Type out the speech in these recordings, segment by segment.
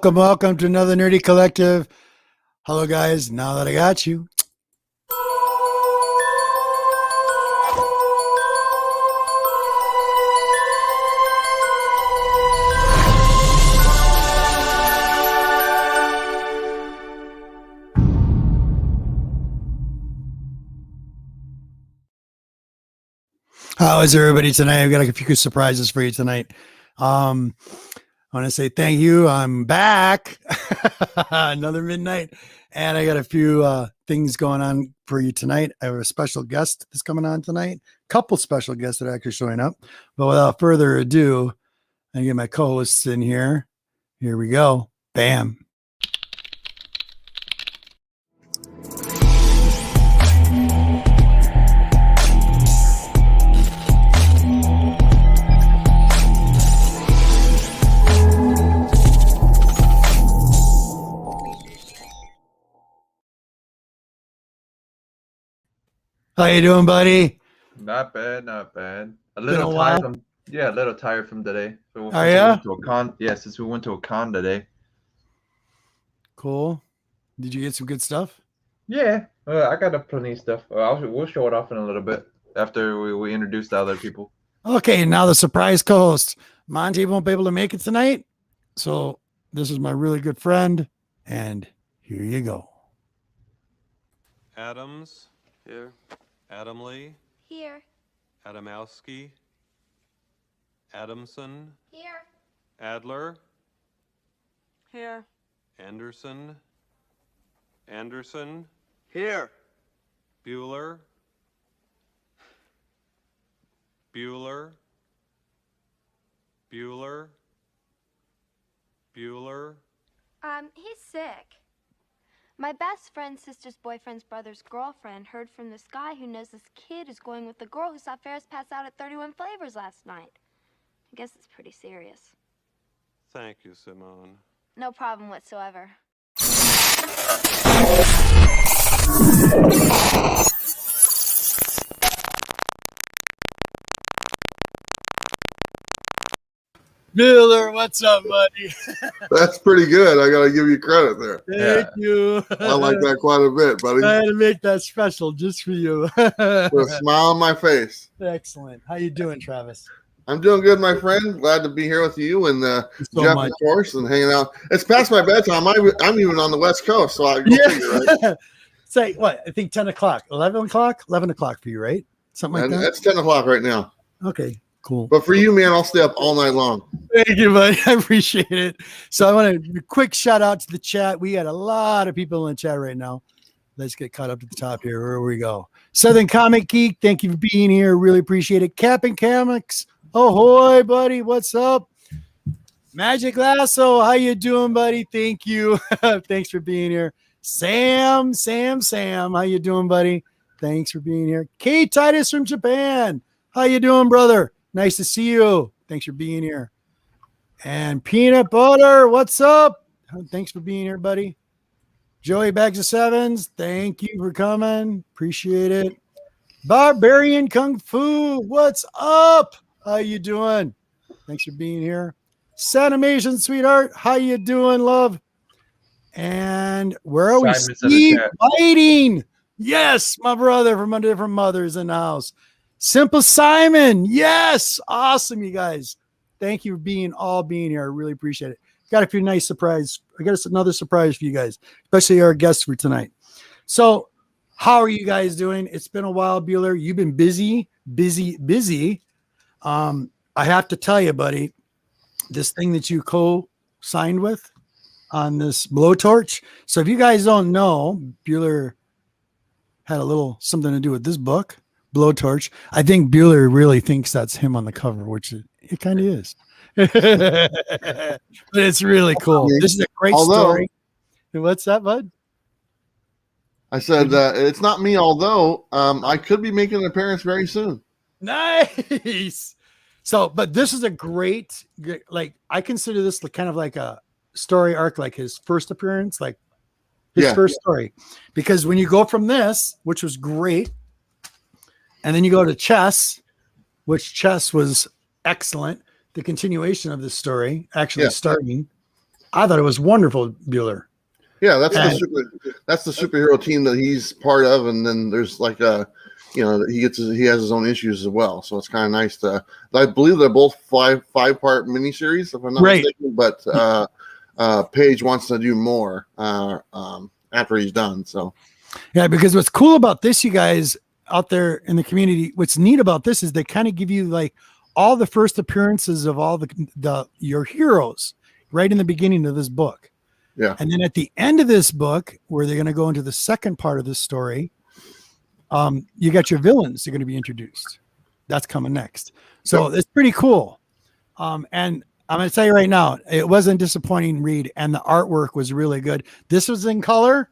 Welcome to another Nerdy Collective. Hello, guys. Now that I got you. How is everybody tonight? I've got a few surprises for you tonight. I want to say thank you. I'm back. Another midnight. And I got a few things going on for you tonight. I have a special guest that's coming on tonight. Couple special guests that are actually showing up. But without further ado, I get my co-hosts in here. Here we go. Bam. How you doing, buddy? Not bad, not bad. A little tired from today. So Are ya? Since we went to a con today. Cool. Did you get some good stuff? Yeah, I got plenty of stuff. We'll show it off in a little bit after we introduce the other people. Okay, now the surprise co-host. Monty won't be able to make it tonight, so this is my really good friend, and here you go. Adams. Here. Adam Lee. Here. Adamowski. Adamson. Here. Adler. Here. Anderson. Anderson. Here. Bueller. Bueller. Bueller. Bueller. He's sick. My best friend's sister's boyfriend's brother's girlfriend heard from this guy who knows this kid is going with the girl who saw Ferris pass out at 31 Flavors last night. I guess it's pretty serious. Thank you, Simone. No problem whatsoever. Bueller, what's up, buddy? That's pretty good. I got to give you credit there. Thank you. I like that quite a bit, buddy. I had to make that special just for you. With a smile on my face. Excellent. How you doing, Travis? I'm doing good, my friend. Glad to be here with you and Jeff, much. of course, and hanging out. It's past my bedtime. I'm even on the West Coast, so I go figure, right? Say what? I think 10 o'clock, 11 o'clock, 11 o'clock for you, right? Something like that. That's 10 o'clock right now. Okay, cool. But for you, man, I'll stay up all night long. Thank you, buddy. I appreciate it. So I want to quick shout out to the chat. We got a lot of people in the chat right now. Let's get caught up to the top here. Where we go? Southern Comic Geek, thank you for being here. Really appreciate it. Captain Comics, ahoy, buddy. What's up? Magic Lasso, how you doing, buddy? Thank you. Thanks for being here. Sam, how you doing, buddy? Thanks for being here. K Titus from Japan, how you doing, brother? Nice to see you. Thanks for being here. And Peanut Butter, what's up? Thanks for being here, buddy. Joey Bags of Sevens, thank you for coming. Appreciate it. Barbarian Kung Fu, what's up? How you doing? Thanks for being here. Sanimation Sweetheart, how you doing, love? And where are we? Simon's in the Steve chat. Fighting. Yes, my brother from a different mother's in the house. Simple Simon. Yes. Awesome, you guys. Thank you for all being here. I really appreciate it. Got a few nice surprise. I got another surprise for you guys, especially our guests for tonight. So, how are you guys doing? It's been a while, Bueller. You've been busy. I have to tell you, buddy, this thing that you co-signed with on this blowtorch. So, if you guys don't know, Bueller had a little something to do with this book, Blowtorch. I think Bueller really thinks that's him on the cover, which it kind of is. But it's really cool. This is a great story. What's that, bud? I said it's not me, although I could be making an appearance very soon. Nice. So, but this is a great, like, I consider this kind of like a story arc, like his first appearance, like his first story. Because when you go from this, which was great, and then you go to Chess, which Chess was excellent. The continuation of this story actually starting. I thought it was wonderful, Bueller. Yeah, that's the superhero team that he's part of, and then there's like he has his own issues as well. So it's kind of nice to. I believe they're both five-part miniseries, if I'm not mistaken. But Page wants to do more after he's done. So yeah, because what's cool about this, you guys out there in the community, what's neat about this is they kind of give you like all the first appearances of all your heroes right in the beginning of this book. Yeah. And then at the end of this book, where they're going to go into the second part of this story, you got your villains. They're going to be introduced. That's coming next. So it's pretty cool. And I'm going to tell you right now, it wasn't a disappointing read, and the artwork was really good. This was in color,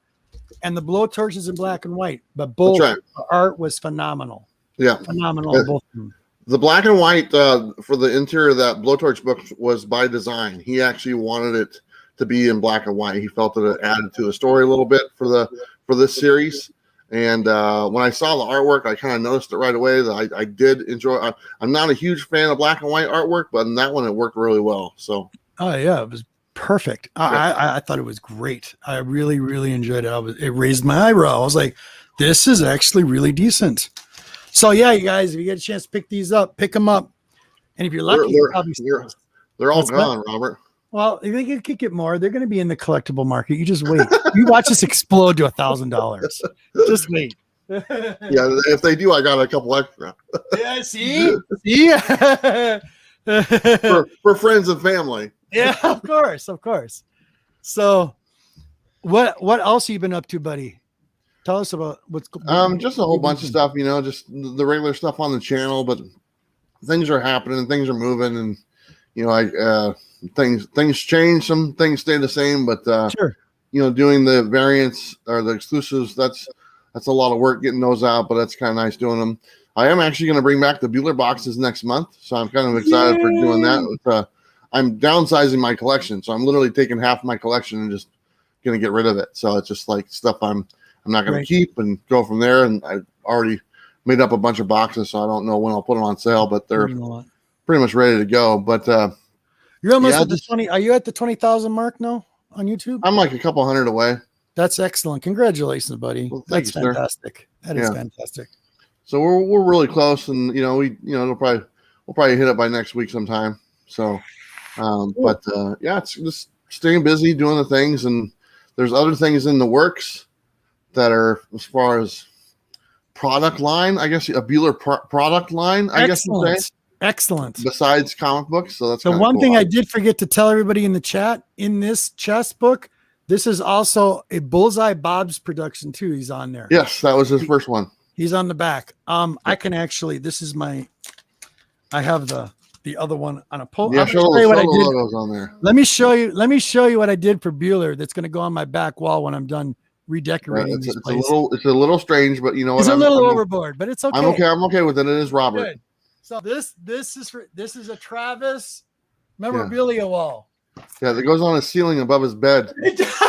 and the blowtorch is in black and white, but both the art was phenomenal. Yeah. Phenomenal. Both of them. The black and white for the interior of that blowtorch book was by design. He actually wanted it to be in black and white. He felt that it added to the story a little bit for this series. And when I saw the artwork, I kind of noticed it right away that I did enjoy. I'm not a huge fan of black and white artwork, but in that one it worked really well. So oh yeah, it was perfect. I thought it was great. I really, really enjoyed it. It raised my eyebrow. I was like, this is actually really decent. So yeah, you guys, if you get a chance to pick these up, pick them up. And if you're lucky, they're all gone, Robert. Well, they could get more. They're going to be in the collectible market. You just wait. You watch this explode to $1,000. Just wait. Yeah, if they do, I got a couple extra. Yeah, see? for friends and family. Yeah, of course. So, what else have you been up to, buddy? Tell us about what's just a whole bunch of stuff, just the regular stuff on the channel, but things are happening, things are moving, and things change, some things stay the same, but sure. Doing the variants or the exclusives, that's a lot of work getting those out, but that's kind of nice doing them. I am actually going to bring back the Bueller boxes next month, so I'm kind of excited for doing that. I'm downsizing my collection, so I'm literally taking half my collection and just going to get rid of it. So it's just like stuff I'm not going to keep and go from there. And I already made up a bunch of boxes, so I don't know when I'll put them on sale, but they're pretty much ready to go. But You're almost Yeah, at the 20. Are you at the 20,000 mark now on YouTube? I'm like a couple hundred away. That's excellent. Congratulations, buddy. Well, thank That's you, sir. fantastic. That is Yeah. fantastic. So we're really close, and we'll probably hit it by next week sometime. So, yeah, it's just staying busy doing the things, and there's other things in the works that are as far as product line. I guess a Bueller product line. I guess you'd say. Excellent. Besides comic books, so that's the one cool. thing I did forget to tell everybody in the chat. In this chess book, this is also a Bullseye Bob's production too. He's on there. Yes, that was his first one. He's on the back. I can actually. This is my. I have the other one on a post. Yeah, show the logos on there. Let me show you. Let me show you what I did for Bueller. That's going to go on my back wall when I'm done redecorating. It's a little strange, but you know what? It's a little overboard, but it's okay. I'm okay with it. It is Robert. Good. So this is a Travis memorabilia wall. Yeah, that goes on his ceiling above his bed. It does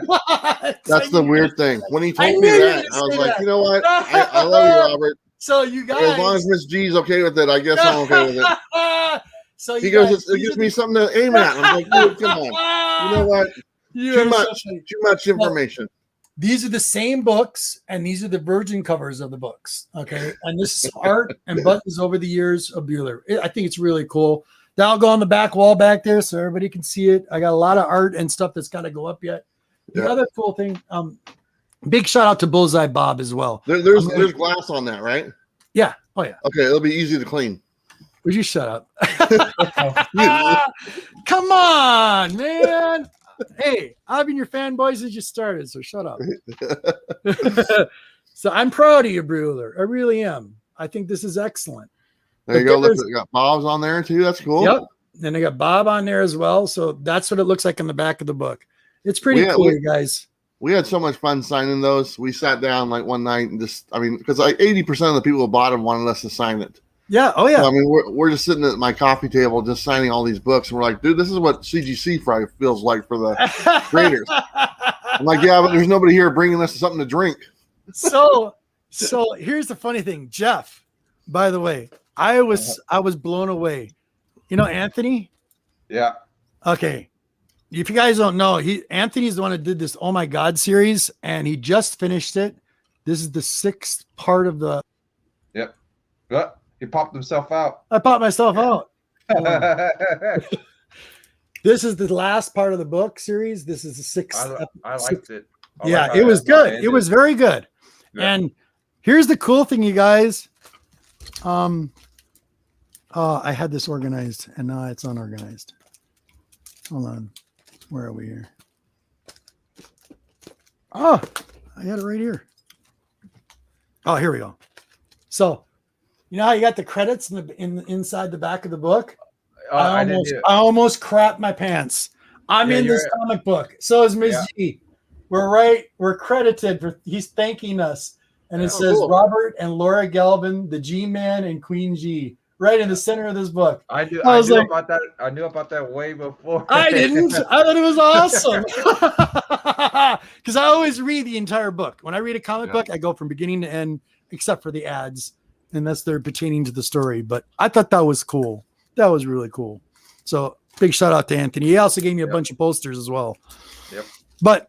not. That's the weird thing. When he told me knew that, you'd I was say like, that. you know what? I love you, Robert. So you guys, As long as Miss G's okay with it, I guess I'm okay with it. So He goes, it gives me something to aim at. I'm like, dude, come on. You know what? Too much information. These are the same books, and these are the virgin covers of the books. Okay, and this is art and buttons over the years of Bueller. I think it's really cool. That'll go on the back wall back there, so everybody can see it. I got a lot of art and stuff that's got to go up yet. The other cool thing, big shout out to Bullseye Bob as well. There's glass on that, right? Yeah. Oh yeah. Okay, it'll be easy to clean. Would you shut up? Come on, man. Hey, I've been your fanboy since you started, so shut up. So I'm proud of you, Bueller. I really am. I think this is excellent. There you go. Look, they got Bob's on there too. That's cool. Yep. And they got Bob on there as well. So that's what it looks like in the back of the book. It's pretty cool, you guys. We had so much fun signing those. We sat down like one night and because like 80% of the people who bought them wanted us to sign it. Yeah. Oh, yeah. So, I mean, we're just sitting at my coffee table, just signing all these books. And we're like, dude, this is what CGC Friday feels like for the creators. I'm like, yeah, but there's nobody here bringing us something to drink. So here's the funny thing, Jeff, by the way, I was blown away. You know, Anthony? Yeah. Okay. If you guys don't know, Anthony's the one that did this Oh My God series, and he just finished it. This is the 6th part of the. Yep. But he popped himself out. I popped myself out. This is the last part of the book series. This is the 6th. I liked it. It was good. It was very good. Yeah. And here's the cool thing, you guys. I had this organized, and now it's unorganized. Hold on. Where are we here? Oh, I got it right here. Oh, here we go. So, you know how you got the credits inside the back of the book? I almost crapped my pants. I'm in this comic book. So is Ms. G. We're credited for. He's thanking us, and it says cool. Robert and Laura Galvin, the G-Man and Queen G, right in the center of this book. I knew about that. I knew about that way before. I didn't. I thought it was awesome because I always read the entire book. When I read a comic book, I go from beginning to end, except for the ads, unless they're pertaining to the story. But I thought that was cool. That was really cool. So big shout out to Anthony. He also gave me a bunch of posters as well. Yep. But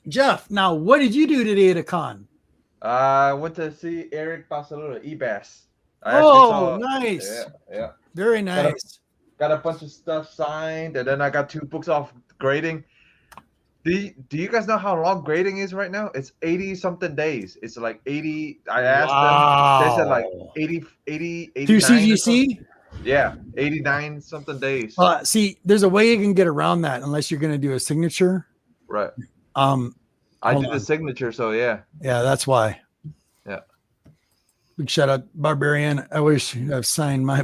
Jeff, now what did you do today at a con? I went to see Eric Barcelona, EBAS. Nice. Yeah. Very nice. Got a bunch of stuff signed, and then I got 2 books off grading. Do you guys know how long grading is right now? It's 80-something days. It's like 80. I asked them. They said like 80 through CGC? Yeah, 89-something days. See, there's a way you can get around that unless you're going to do a signature. Right. I did the signature, so yeah. Yeah, that's why. Yeah. Big shout out, Barbarian. I wish I've signed my.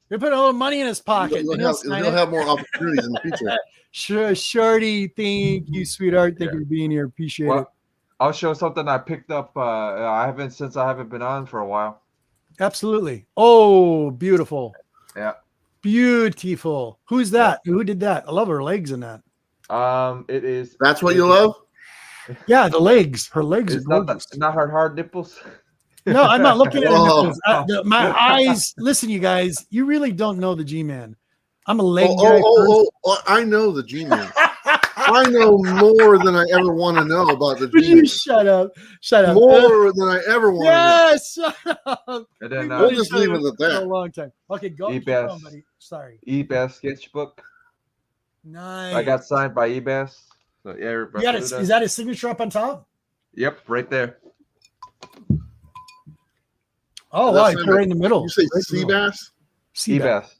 He put a little money in his pocket. He'll have more opportunities in the future. Sure, Shorty. Thank you, sweetheart. Thank you for being here. Appreciate it. I'll show something I picked up. I haven't been on for a while. Absolutely. Oh, beautiful. Yeah. Beautiful. Who's that? Who did that? I love her legs in that. It is. That's what you love? Yeah, the legs. Her legs are gorgeous. Not her hard nipples. No, I'm not looking at Whoa. it. My eyes. Listen, you guys, you really don't know the G-Man. I'm a leg guy. I know the G-Man. I know more than I ever want to know about the Would G-Man. you shut up? Shut up. More than I ever want to know. Yes, shut up. And then We'll just leave it at For a that. long time. Okay, go. Keep eBay. going, buddy. Sorry. eBay sketchbook. Nice. I got signed by eBay. So Eric You got it. Barbuda. Is that his signature up on top? Yep, right there. Oh, wow. You put it right in the middle. You say Right in the middle. Seabass? Seabass.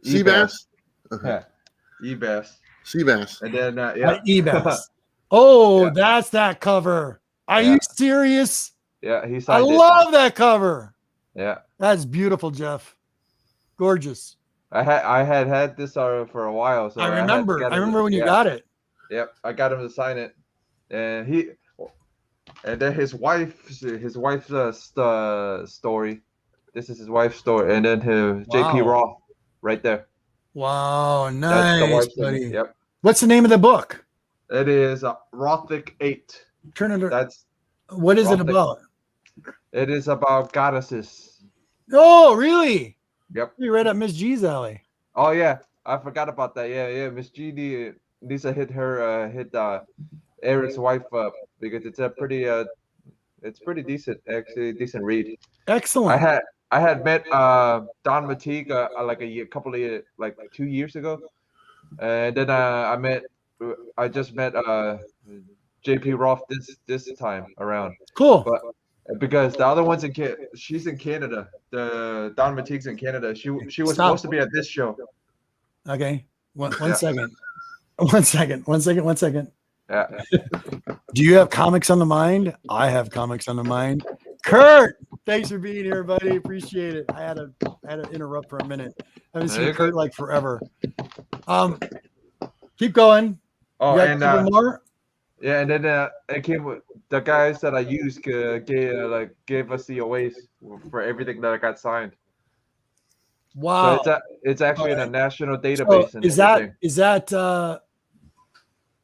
Seabass? Okay. Yeah. eBay. Seabass. And then Right, eBass. Oh, Yeah. that's that cover. Are Yeah. you serious? Yeah, he I signed it. love that cover. Yeah. That's beautiful, Jeff. Gorgeous. I had this for a while. So I had to remember. get I him- remember when you yeah. got it. Yep, I got him to sign it, and then his wife's story. This is his wife's story, and then his JP Wow. Roth right there. Wow, That's the nice, wife's buddy. name. Yep, What's the name of the book? it is Rothic 8. Turn it. That's What is it Rothic. about? it is about goddesses. Oh, really? Yep. You're right up Miss G's alley. Oh yeah, I forgot about that. Yeah. Miss G Lisa hit Eric's wife up because it's a pretty it's pretty decent, actually decent read. Excellent. I had met Don Mateague like a couple of like 2 years ago, and then I just met JP Roth this time around, Cool. but because the other one's she's in Canada. The Don Mateague's in Canada. She was Stop. supposed to be at this show. Okay. One Yeah. second. One second. Yeah. Do you have comics on the mind? I have comics on the mind. Kurt, thanks for being here, buddy. Appreciate it. I had to interrupt for a minute. I haven't seen You're Kurt good. like forever. Keep going. Oh, You got and a couple more? yeah, and then it came with the guys that I used gave us COAs for everything that I got signed. Wow. So it's actually in a national So database. And is that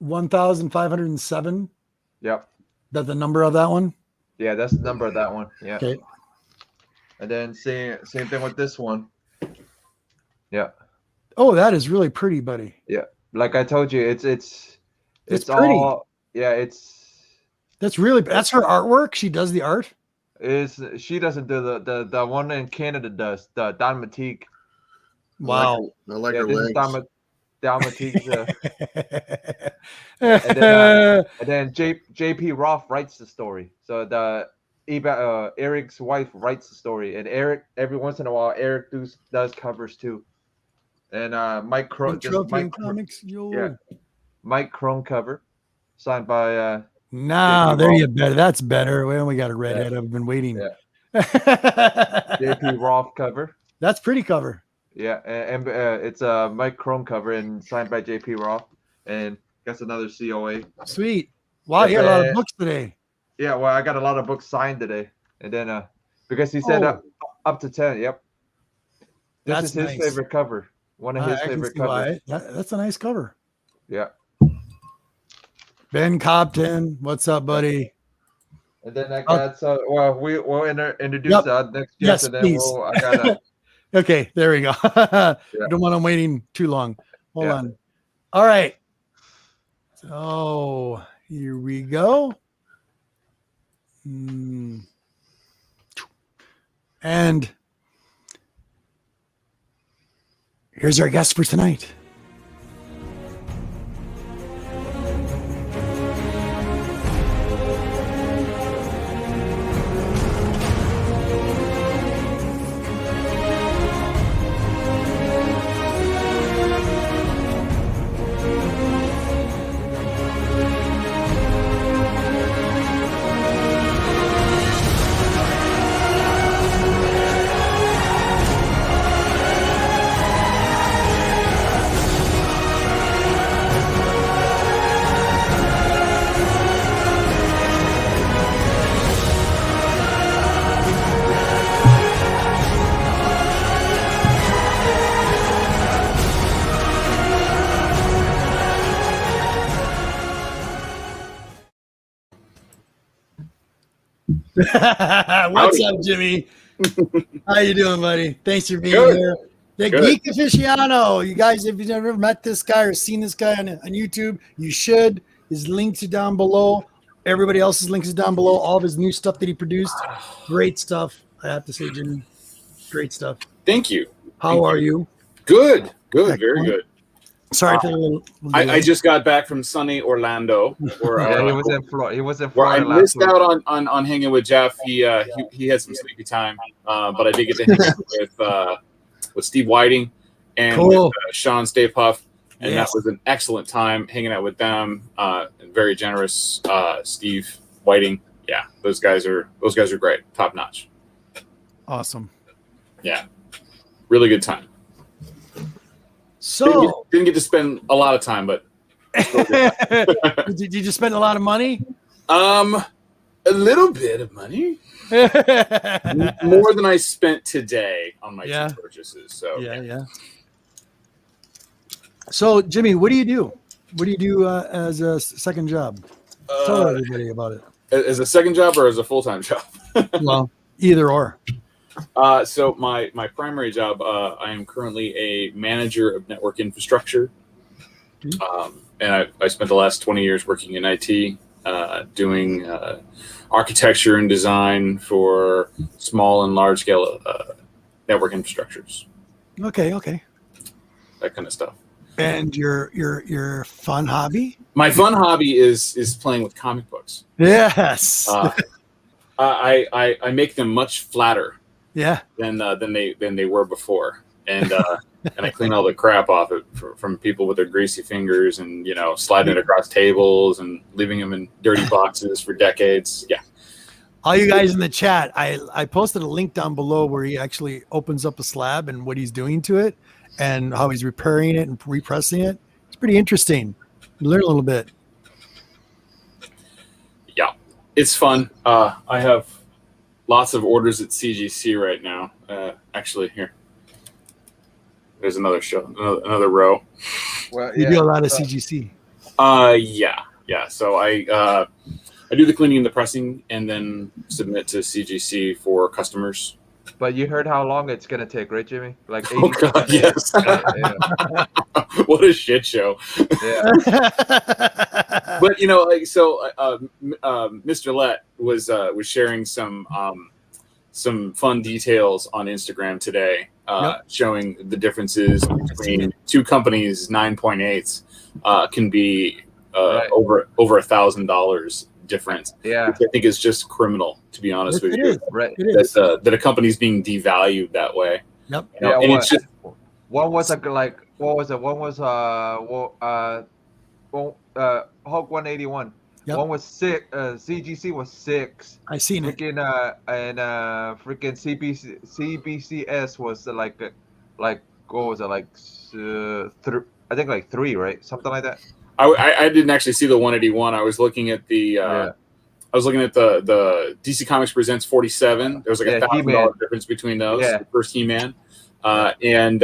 1,507? Yep. That the number of that one? Yeah, that's the number of that one. Yeah. Okay. And then same thing with this one. Yeah. Oh, that is really pretty, buddy. Like I told you, it's pretty. all That's her artwork. She does the art. she doesn't do the one in Canada does, the Don Mateague. Wow. I like Yeah, her this is legs. Don Mateague's and then JP Roth writes the story. So Eric's wife writes the story, and Eric every once in a while Eric does covers too. And Mike Crone, Comics. Yo. yeah. Mike Crone cover, signed by Nah, JP there Roth. you better. That's better. Well, we got a redhead. I've been waiting. Yeah. JP Roth cover. That's pretty cover. Yeah, and it's a Mike Crone cover and signed by JP Roth, and that's another COA. Sweet. Wow, you got a lot of books today. Yeah, well, I got a lot of books signed today, and then because he said up to 10. Yep. This That's is his nice. favorite cover. One of his I can favorite see why. covers. That's a nice cover. Yeah. Ben Cobden, what's up, buddy? And then I got we'll introduce Yep. the next guest, Yes, and then please. I gotta Okay, there we go. Don't want them waiting too long. Hold Yeah. on. All right. So here we go. And here's our guest for tonight. What's up, Jimmy? How you doing, buddy? Thanks for being Good. here. The Good. Geek Aficionado. You guys, if you've never met this guy or seen this guy on YouTube, you should. His links are down below. Everybody else's links is down below. All of his new stuff that he produced. Great stuff. I have to say, Jimmy. Great stuff. Thank you. How are you? Good. Good. Very good. Sorry for the little I just got back from sunny Orlando. Where, Yeah, he was in Florida. He was in where I Florida last missed week. out on hanging with Jeff. He had some sleepy time, but I did get to hang out with Steve Whiting and Cool. with Sean Stay Puft, and Yes. that was an excellent time hanging out with them. Very generous, Steve Whiting. Yeah, those guys are great, top notch. Awesome. Yeah, really good time. So, Didn't get to spend a lot of time, but did you just spend a lot of money? a little bit of money. More than I spent today on my Yeah. two purchases. So Yeah. So, Jimmy, what do you do? What do you do as a second job? Tell everybody about it. As a second job or as a full-time job? Well, either or. So my primary job, I am currently a manager of network infrastructure. And I spent the last 20 years working in IT, doing architecture and design for small and large scale network infrastructures, Okay. that kind of stuff. And your fun hobby? My fun hobby is playing with comic books. Yes. I make them much flatter Yeah. than they were before, and and I clean all the crap off it from people with their greasy fingers, and sliding it across tables and leaving them in dirty boxes for decades. Yeah. All you guys in the chat, I posted a link down below where he actually opens up a slab and what he's doing to it and how he's repairing it and repressing it. It's pretty interesting. You learn a little bit. Yeah, it's fun. I have lots of orders at CGC right now. Actually, here. There's another another row. Well, You do a lot of CGC. Yeah. So I do the cleaning and the pressing, and then submit to CGC for customers. But you heard how long it's gonna take, right, Jimmy? Like 80 Oh God, yes. Yeah. What a shit show. Yeah. But Mr. Lett was sharing some fun details on Instagram today, showing the differences between two companies. 9.8s can be over $1,000 difference. Yeah. Which I think is just criminal, to be honest with you. Right. It is. That a company's being devalued that way. Yep. And it's just One was like what was it? One was Hulk 181. Yep. One was 6. CGC was 6. I seen it. Freaking freaking CBCS was like what was it, like I think like 3, right? Something like that. I didn't actually see the 181. I was looking at the the DC Comics Presents 47. There was like $1,000 difference between those. Yeah. The first He-Man and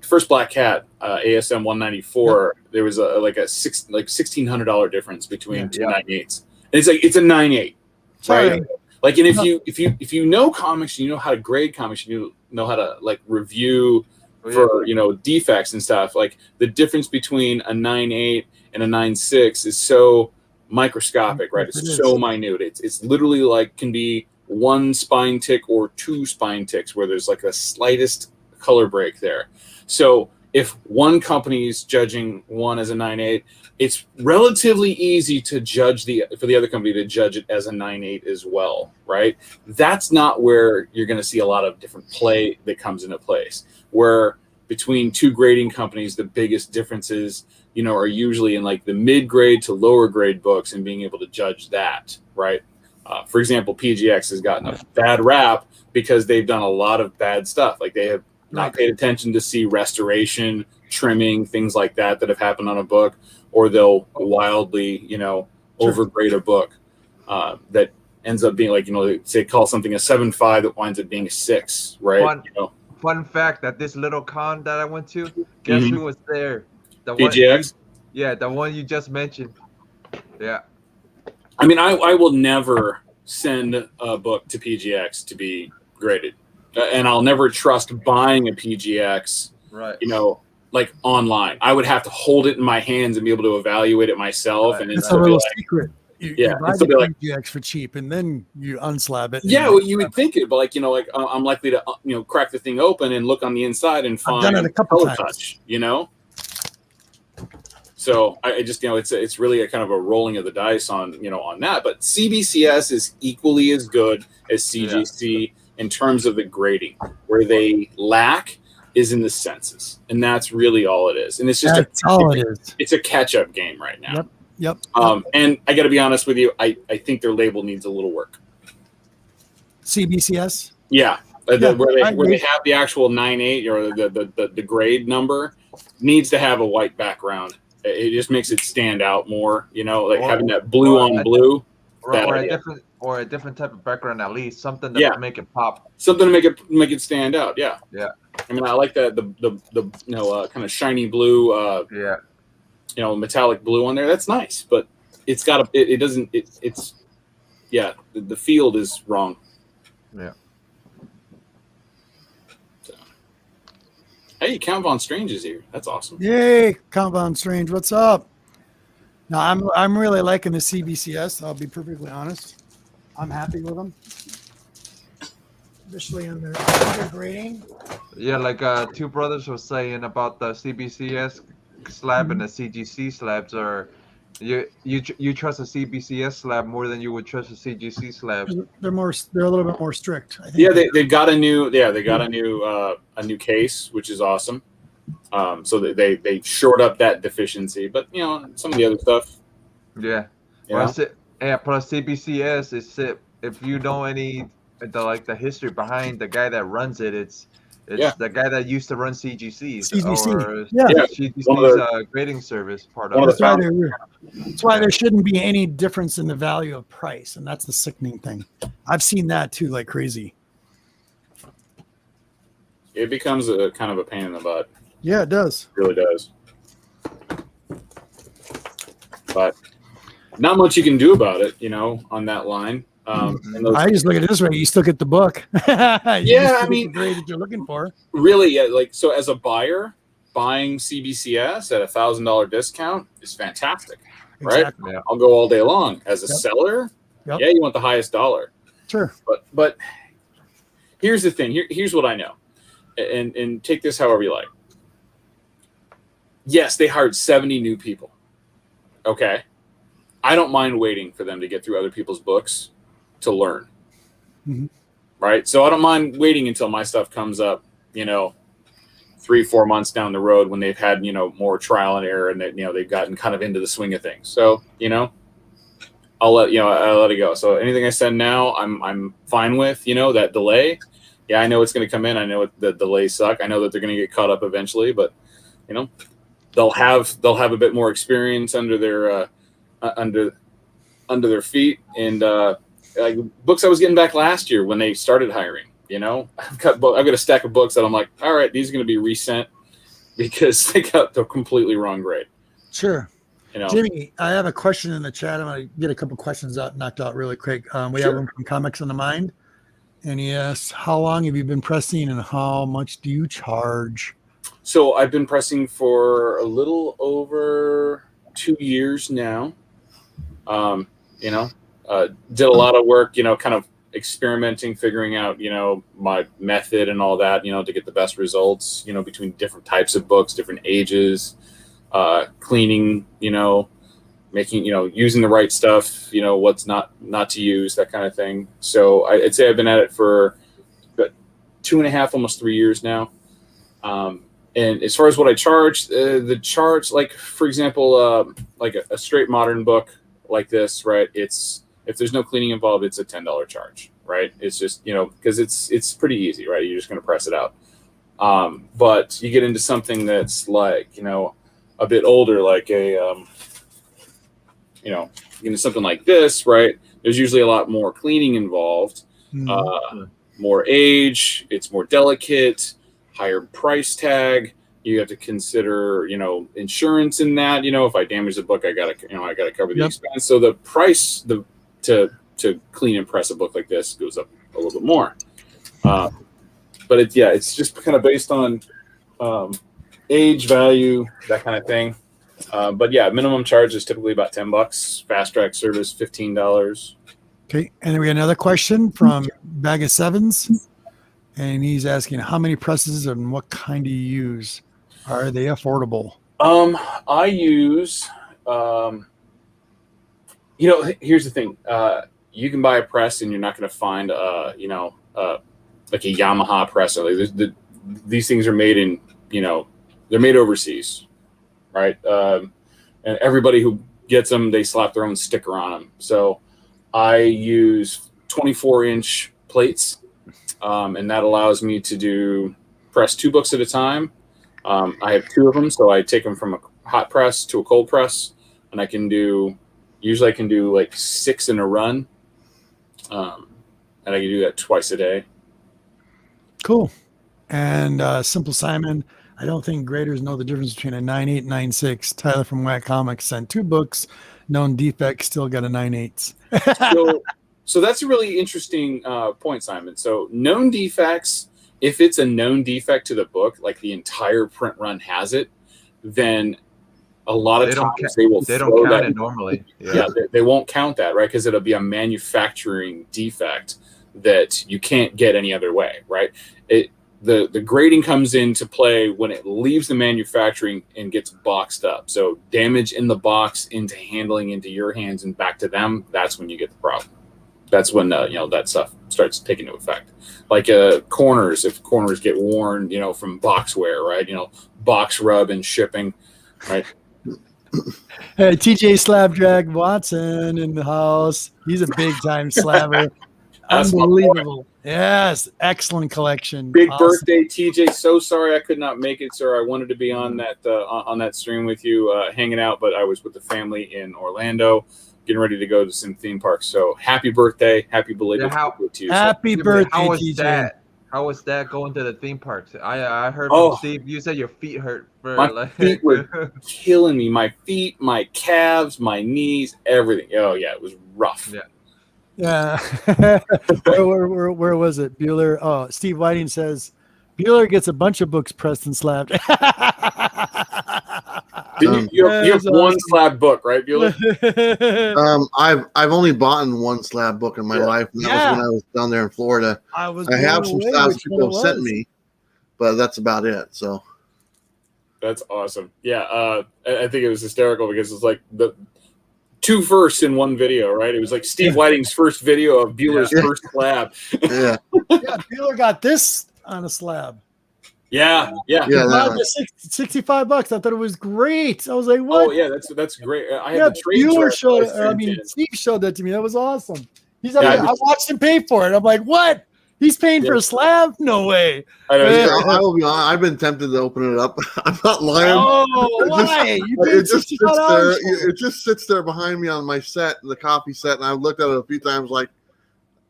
first Black Cat ASM 194. There was a $1,600 difference between two 9.8s. And it's a 9.8, Sorry. right? Like, and if you know comics, you know how to grade comics, you know how to like review for defects and stuff. Like the difference between a 9.8 and a 9.6 is so microscopic, right? It's so minute. It's literally like can be one spine tick or two spine ticks where there's like the slightest color break there. So if one company is judging one as a 9.8, it's relatively easy to judge for the other company to judge it as a 9.8 as well, right? That's not where you're going to see a lot of different play that comes into place. Where between two grading companies, the biggest differences, are usually in like the mid-grade to lower grade books and being able to judge that, right? For example, PGX has gotten a bad rap because they've done a lot of bad stuff. Like they have not paid attention to see restoration, trimming, things like that have happened on a book, or they'll wildly, overgrade a book that ends up being like, say call something a 7.5 that winds up being a 6, right? Fun fact that this little con that I went to, guess who was there? The PGX? One, the one you just mentioned. Yeah. I mean, I will never send a book to PGX to be graded, and I'll never trust buying a PGX, Right. you know, like online. I would have to hold it in my hands and be able to evaluate it myself, Right. and then It's a still be little like, secret. You buy and still the be like, PGX for cheap, and then you unslab it. yeah, well, you would think it, but like, you know, like I'm likely to, you know, crack the thing open and look on the inside and I've done find it a couple color times. touch, you know. So I just, you know, it's really a kind of a rolling of the dice on, you know, on that. But CBCS is equally as good as CGC in terms of the grading. Where they lack is in the census, and that's really all it is. And it's just That's all it is. It's a catch-up game right now. Yep. And I got to be honest with you, I think their label needs a little work. CBCS. Yeah, Yeah, where they have the actual 9.8 or the grade number needs to have a white background. It just makes it stand out more, you know, like having that blue on blue. Or a different type of background, at least something to make it pop. Something to make it stand out. Yeah. Yeah. I mean, I like that the you know, kind of shiny blue. Yeah. You know, metallic blue on there. That's nice, but it's got it doesn't. It's yeah. The field is wrong. Yeah. So. Hey, Count Von Strange is here. That's awesome. Yay, Compound Strange. What's up? No, I'm really liking the CBCS. I'll be perfectly honest. I'm happy with them, especially on their grading. Yeah, like two brothers were saying about the CBCS slab and the CGC slabs are. You trust a CBCS slab more than you would trust a CGC slab. They're a little bit more strict, I think. Yeah, they got a new case, which is awesome. So they shored up that deficiency, but you know, some of the other stuff. Yeah. Yeah. Plus CBCS is if you know the history behind the guy that runs it, it's the guy that used to run CGC's or CGC's grading service part of it. That's why there shouldn't be any difference in the value of price, and that's the sickening thing. I've seen that too, like crazy. It becomes a kind of a pain in the butt. Yeah, it does. It really does. But not much you can do about it, you know, on that line. I just look at it this way: you still get the book. Yeah, I mean, the grade that you're looking for. Really, yeah. Like, so as a buyer, buying CBCS at $1,000 discount is fantastic, right? Exactly. Yeah. I'll go all day long. As a seller, yeah, you want the highest dollar. Sure. But here's the thing. Here's what I know, and take this however you like. Yes, they hired 70 new people. Okay, I don't mind waiting for them to get through other people's books to learn. Mm-hmm. Right? So I don't mind waiting until my stuff comes up, you know, 3-4 months down the road when they've had, you know, more trial and error and that, you know, they've gotten kind of into the swing of things. So, you know, I'll let it go. So anything I send now, I'm fine with, you know, that delay. Yeah, I know it's going to come in. I know the delays suck. I know that they're going to get caught up eventually, but you know, they'll have a bit more experience under their feet. And like books I was getting back last year when they started hiring, you know, I've got a stack of books that I'm like, all right, these are going to be resent because they got the completely wrong grade. Sure. You know, Jimmy, I have a question in the chat. I'm going to get a couple questions knocked out really quick. We have one from Comics on the Mind. And he asks, how long have you been pressing and how much do you charge? So I've been pressing for a little over 2 years now. You know, did a lot of work, you know, kind of experimenting, figuring out, you know, my method and all that, you know, to get the best results, you know, between different types of books, different ages, cleaning, you know, making, you know, using the right stuff, you know, what's not to use, that kind of thing. So I'd say I've been at it for about 2.5, almost 3 years now. And as far as what I charge, the charge, like, for example, like a straight modern book like this, right? It's, if there's no cleaning involved, it's a $10 charge, right? It's just, you know, because it's pretty easy, right? You're just going to press it out. But you get into something that's like, you know, a bit older, like a, you know, into something like this, right? There's usually a lot more cleaning involved, more age, it's more delicate, higher price tag, You have to consider, insurance in that. If I damage the book, I gotta cover the expense. So the price to clean and press a book like this goes up a little bit more. But it's just kind of based on age, value, that kind of thing. But yeah, minimum charge is typically about $10. Fast track service, $15. Okay, and then we got another question from Bag of Sevens, and he's asking how many presses and what kind do you use? Are they affordable? I use, here's the thing. You can buy a press and you're not going to find, like a Yamaha press. These things are made in, they're made overseas, right? And everybody who gets them, they slap their own sticker on them. So I use 24-inch plates, and that allows me to press 2 books at a time. I have 2 of them, so I take them from a hot press to a cold press, and I can do like 6 in a run, and I can do that twice a day. Cool. And Simple Simon, I don't think graders know the difference between a 9.8 and 9.6. Tyler from Whack Comics sent 2 books. Known defects, still got a 9.8. So that's a really interesting point, Simon. So known defects, if it's a known defect to the book, like the entire print run has it, then a lot of times they don't count it normally. They won't count that, right? Because it'll be a manufacturing defect that you can't get any other way, right? The grading comes into play when it leaves the manufacturing and gets boxed up. So damage in the box into handling into your hands and back to them, that's when you get the problem. That's when that stuff starts taking into effect. Like corners, if corners get worn, from box wear, right? Box rub and shipping, right? Hey, TJ Slab Drag Watson in the house. He's a big time slabber. Unbelievable. Yes, excellent collection. Big birthday, TJ. So sorry I could not make it, sir. I wanted to be on that stream with you, hanging out, but I was with the family in Orlando, getting ready to go to some theme parks. So happy birthday, happy belated birthday to you. Happy birthday, how was TJ. that? How was that going to the theme parks? I heard from Steve. You said your feet hurt. My feet were killing me. My feet, my calves, my knees, everything. Oh yeah, it was rough. Yeah. Where was it? Bueller. Oh, Steve Whiting says Bueller gets a bunch of books pressed and slabbed. You have one slab book, right, Bueller? I've only bought one slab book in my life, and that was when I was down there in Florida. I have some slabs people have sent me, but that's about it. So that's awesome. Yeah, I think it was hysterical because it's like the 2 firsts in one video, right? It was like Steve Whiting's first video of Bueller's first slab. Yeah, Bueller got this on a slab. Yeah. $65. I thought it was great. I was like, "What?" Oh yeah, that's great. I had the trade. Bueller showed. Steve showed that to me. That was awesome. He's like, I watched him pay for it. I'm like, "What? He's paying for a slab? No way!" I will be honest. I've been tempted to open it up. I'm not lying. Oh, why? It just sits there behind me on my set, the coffee set, and I've looked at it a few times. Like,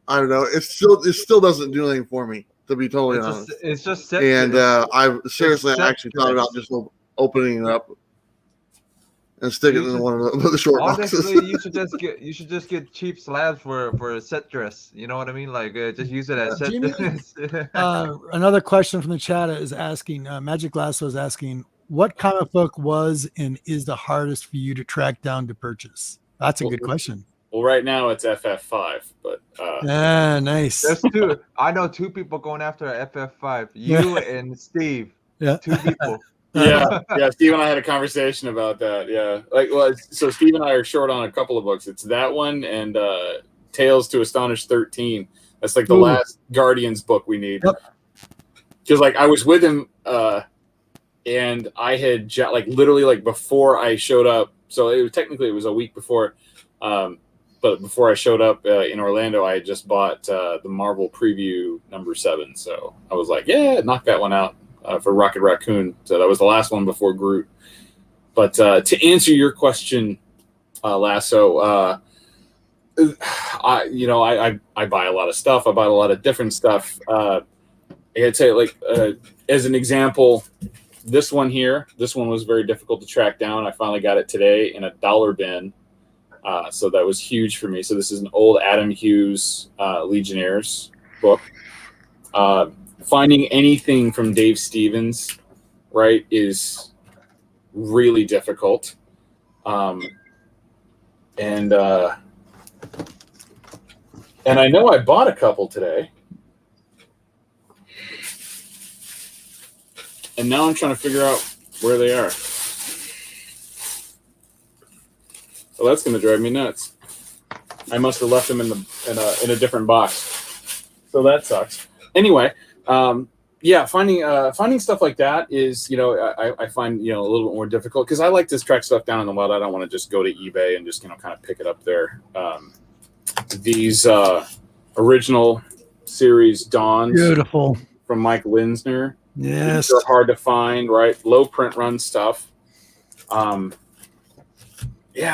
I don't know. It still doesn't do anything for me, to be totally honest. It's just and I actually thought about just opening it up and stick it in one of the short boxes. Honestly, you should just get cheap slabs for a set dress. You know what I mean? Like just use it as set dress. Another question from the chat is asking, Magic Lasso is asking, what comic book was and is the hardest for you to track down to purchase? That's a good question. Well, right now it's FF5, but nice. There's 2. I know 2 people going after FF5. You and Steve. Yeah. 2 people. Yeah. Steve and I had a conversation about that. Yeah, so Steve and I are short on a couple of books. It's that one and Tales to Astonish 13. That's like the last Guardians book we need. Because I was with him, and I had literally before I showed up. So it was a week before. But before I showed up in Orlando, I had just bought the Marvel Preview #7. So I was like, knock that one out. For Rocket Raccoon. So that was the last one before Groot. But to answer your question, Lasso, I buy a lot of stuff. I buy a lot of different stuff. I gotta tell you, as an example, This one here, this one was very difficult to track down. I finally got it today in a dollar bin. So that was huge for me. So this is an old Adam Hughes Legionnaires book. Finding anything from Dave Stevens, right, is really difficult. And I know I bought a couple today. And now I'm trying to figure out where they are. Well, that's going to drive me nuts. I must have left them in a different box. So that sucks. Anyway, yeah, finding stuff like that is, I find, a little bit more difficult because I like to track stuff down in the wild. I don't want to just go to eBay and just, kind of pick it up there. These original series Dawns Beautiful. from Mike Linsner. Yes. They're hard to find, right? Low print run stuff. Yeah,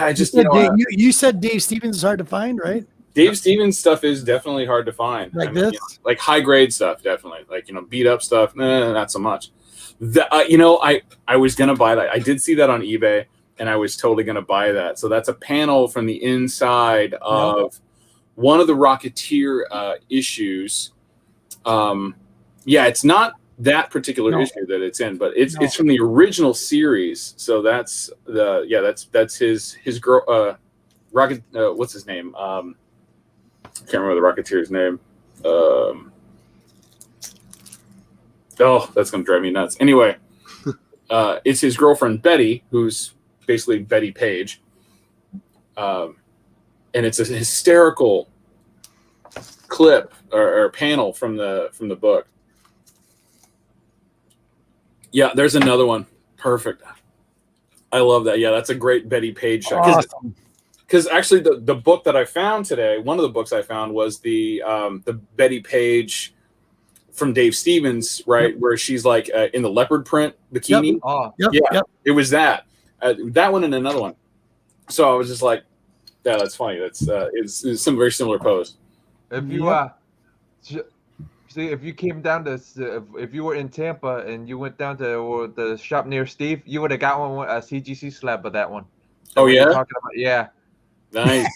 I just, you said Dave Stevens is hard to find, right? Dave Stevens stuff is definitely hard to find. Like this? Like high grade stuff, definitely. Like, beat up stuff, not so much. I was going to buy that. I did see that on eBay, and I was totally going to buy that. So that's a panel from the inside of one of the Rocketeer issues. Yeah, it's not that particular issue that it's in, but it's from the original series. So that's that's his girl Rocket what's his name? Can't remember the Rocketeer's name. Oh, that's gonna drive me nuts. Anyway, it's his girlfriend Betty, who's basically Betty Page. And it's a hysterical clip or panel from the book. Yeah, there's another one. Perfect. I love that. Yeah, that's a great Betty Page shot. Awesome. Because actually, the book that I found today, one of the books I found was the Betty Page from Dave Stevens, right, where she's like in the leopard print bikini. Yep. Oh, Yep. It was that one and another one. So I was just like, yeah, that's funny. That's it's some very similar pose. if you see, if you came down to, if you were in Tampa and you went down to the shop near Steve, you would have got one a CGC slab of that one. Oh yeah, talking about, yeah. Nice.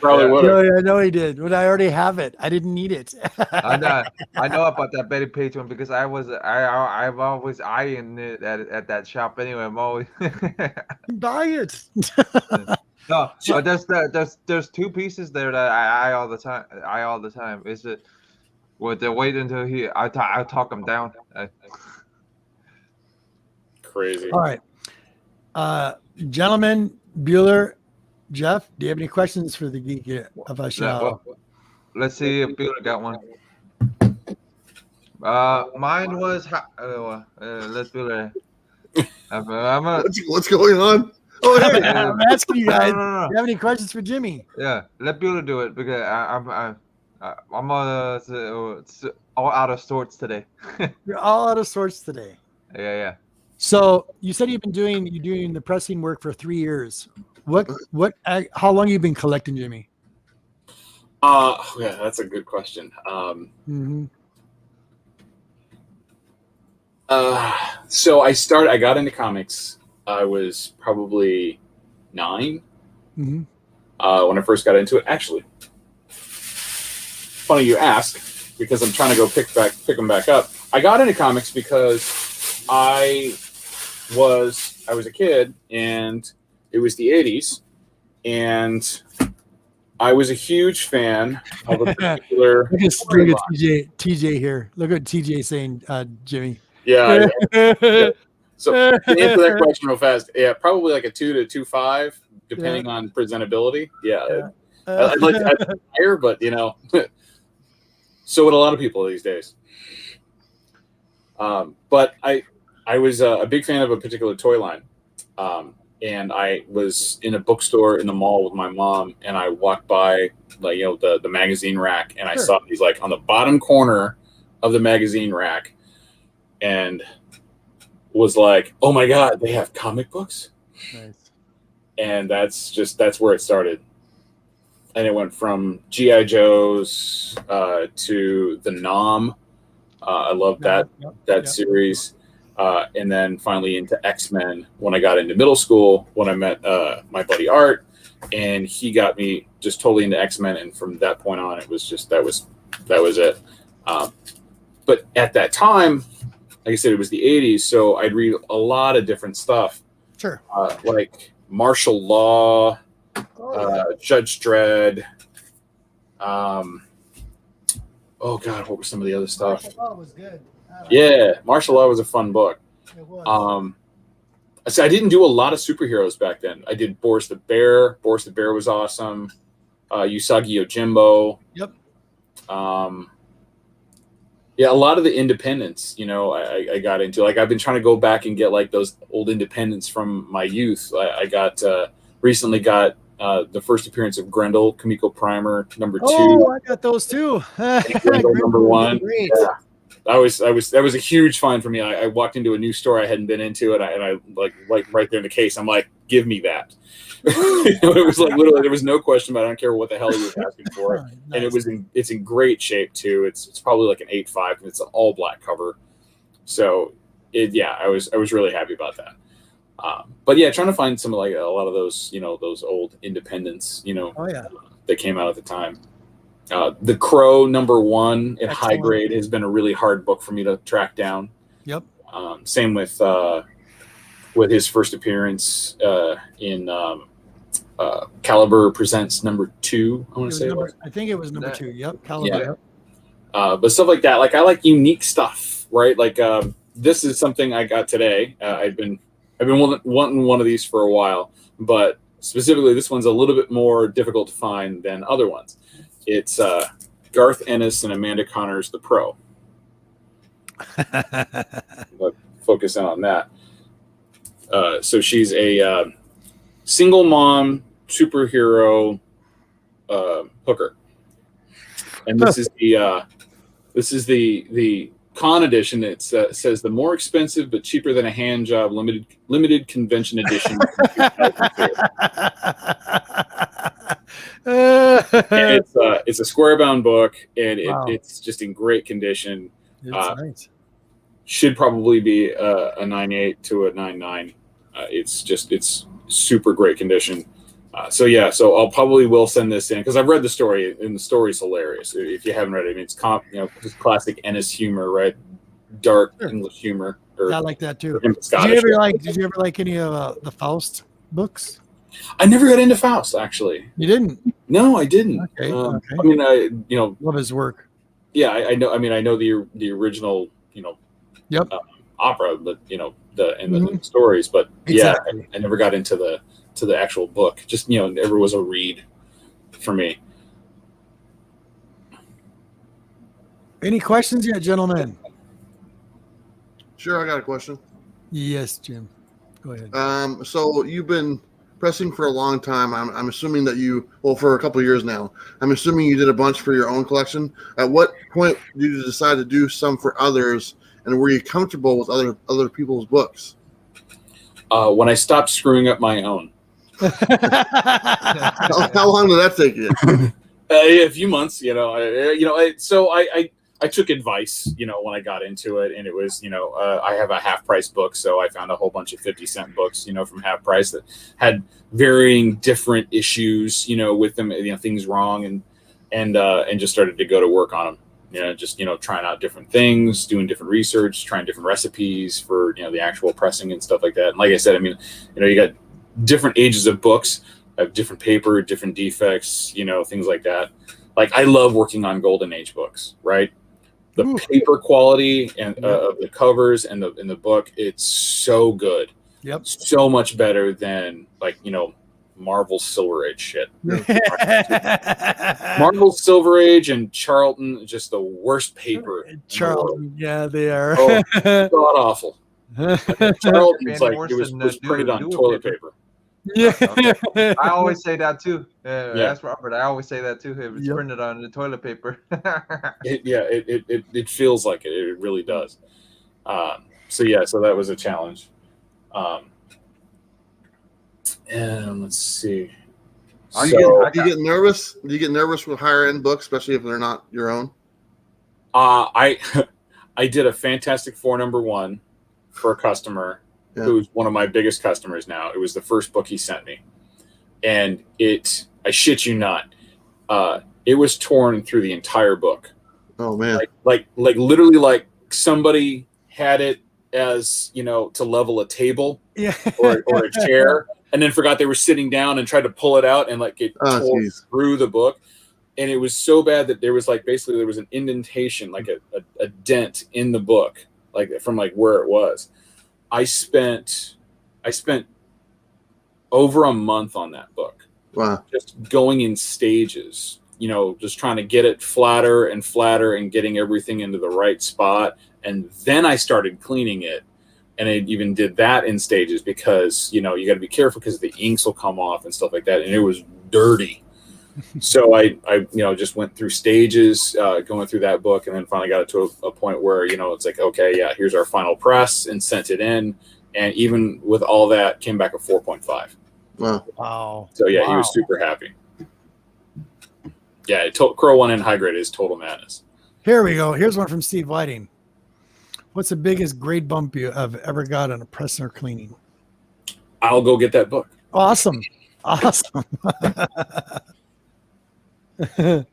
Probably would have. I know he did. But I already have it. I didn't need it. I know about that Betty Page one because I've always eyeing it at that shop anyway. I'm always Buy it. no. But there's two pieces there that I eye all the time. Is it? Well, they wait until I talk them down. Crazy. All right, gentlemen, Bueller, Jeff, do you have any questions for the Geek Aficionado? Let's see if Peter got one. Mine was let's do that. What's going on? Oh, hey. I'm asking you guys. No. Do you have any questions for Jimmy? Yeah, let Bueller do it because I'm all out of sorts today. You're all out of sorts today. Yeah. So you said you're doing the pressing work for 3 years. How long have you been collecting, Jimmy? Yeah, that's a good question. So I got into comics. I was probably 9 when I first got into it. Actually, funny you ask, because I'm trying to go pick them back up. I got into comics because I was a kid and it was the 80s, and I was a huge fan of a particular. Look at TJ here. Look at TJ saying, Jimmy. Yeah. So to answer that question real fast, yeah, probably like a 2 to 2.5, depending on presentability. Yeah. I'd like to have higher, but so would a lot of people these days. But I was a big fan of a particular toy line. And I was in a bookstore in the mall with my mom, and I walked by the magazine rack, and I saw these on the bottom corner of the magazine rack, and was like, oh my God, they have comic books. Nice. And that's where it started. And it went from G.I. Joes to the Nom. I love that series. and then finally into X-Men when I got into middle school, when I met my buddy Art, and he got me just totally into X-Men, and from that point on, it was just that was it. But at that time, like I said, it was the 80s, so I'd read a lot of different stuff. Sure. Like martial law, Judge Dredd. Oh God, what were some of the other stuff? Martial Law was good. Yeah, Martial Law was a fun book. It was. So I didn't do a lot of superheroes back then. I did Boris the Bear. Boris the Bear was awesome. Usagi Yojimbo. Yep. Yeah, a lot of the independents, I got into. Like, I've been trying to go back and get like those old independents from my youth. I recently got the first appearance of Grendel, Kamiko Primer #2. Oh, I got those too. Grendel #1. Great. Yeah. That was a huge find for me. I walked into a new store I hadn't been into, and I like right there in the case, I'm like, give me that. It was like literally there was no question about it. I don't care what the hell he was asking for. Nice. And it's in great shape too. It's probably like an 8.5, and it's an all black cover. So I was really happy about that. But yeah, trying to find some like a lot of those those old independents Oh yeah. that came out at the time. The Crow #1 in high Excellent. grade has been a really hard book for me to track down. Yep. Same with his first appearance in Caliber Presents #2. I want to say it was. I think it was #2. Yep. Caliber. Yeah. But stuff like that, like I like unique stuff, right? Like this is something I got today. I've been wanting one of these for a while, but specifically this one's a little bit more difficult to find than other ones. It's Garth Ennis and Amanda Connor's The Pro. But focus in on that. So she's a single mom superhero hooker, and this is the con edition. It says the more expensive but cheaper than a hand job limited convention edition. And it's a square bound book, and it's just in great condition. It's nice. Should probably be a 9.8 to a 9.9. It's super great condition. So I'll probably will send this in because I've read the story, and the story's hilarious. If you haven't read it, I mean, it's just classic Ennis humor, right? Dark English humor. I like that too. Did you ever like any of the Faust books? I never got into Faust, actually. You didn't? No, I didn't. Okay. Okay. I mean, Love his work. Yeah, I know. I mean, I know the original, Yep. Opera, but the stories. But Exactly. yeah, I never got into the actual book. Just never was a read for me. Any questions yet, gentlemen? Sure, I got a question. Yes, Jim. Go ahead. So you've been pressing for a long time. I'm assuming that for a couple of years now. I'm assuming you did a bunch for your own collection. At what point did you decide to do some for others, and were you comfortable with other people's books? When I stopped screwing up my own. How long did that take you? A few months, I took advice, when I got into it, and it was, I have a half price book. So I found a whole bunch of 50-cent books, from half price that had varying different issues, with them, things wrong, and just started to go to work on them. Trying out different things, doing different research, trying different recipes for, the actual pressing and stuff like that. And like I said, I mean, you got different ages of books, different paper, different defects, things like that. Like, I love working on Golden Age books, right? The paper quality and of the covers and the book, it's so good. Yep. So much better than Marvel Silver Age shit. Marvel Silver Age and Charlton, just the worst paper. Charlton, yeah, they are. God awful. Charlton's like worse it was than printed on dual toilet paper. paper. Yeah. I always say that too. Yeah. Ask Robert. I always say that too. If it's printed on the toilet paper. It feels like it. It really does. So that was a challenge. And let's see. Do you get nervous? Do you get nervous with higher end books, especially if they're not your own? I did a Fantastic Four #1 for a customer who's one of my biggest customers now. It was the first book he sent me, and I shit you not, it was torn through the entire book. Oh man! Like literally, like somebody had it as, you know, to level a table or a chair, and then forgot they were sitting down and tried to pull it out, and like it tore through the book. And it was so bad that there was like basically there was an indentation, like a dent in the book, like from like where it was. I spent over a month on that book. Wow. Just going in stages, you know, just trying to get it flatter and flatter and getting everything into the right spot. And then I started cleaning it. And I even did that in stages because, you know, you got to be careful because the inks will come off and stuff like that. And it was dirty. So I you know, just went through stages going through that book, and then finally got it to a point where, you know, it's like, okay, yeah, here's our final press, and sent it in. And even with all that, came back a 4.5. Wow. So yeah, he was super happy. Yeah, Crow 1 in high grade is total madness. Here we go. Here's one from Steve Whiting. What's the biggest grade bump you have ever got on a press or cleaning? I'll go get that book. Awesome. Awesome. Of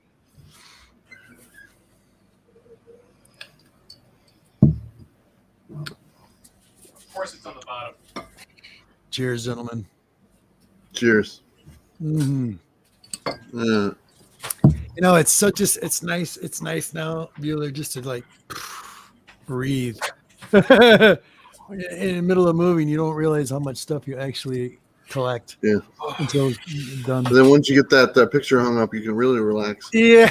course, it's on the bottom. Cheers, gentlemen. Cheers. Mm-hmm. Yeah. You know, it's nice. It's nice now, Bueller, just to like breathe. In the middle of moving, you don't realize how much stuff you actually collect. Yeah. Until it's done. And then once you get that picture hung up, you can really relax. Yeah.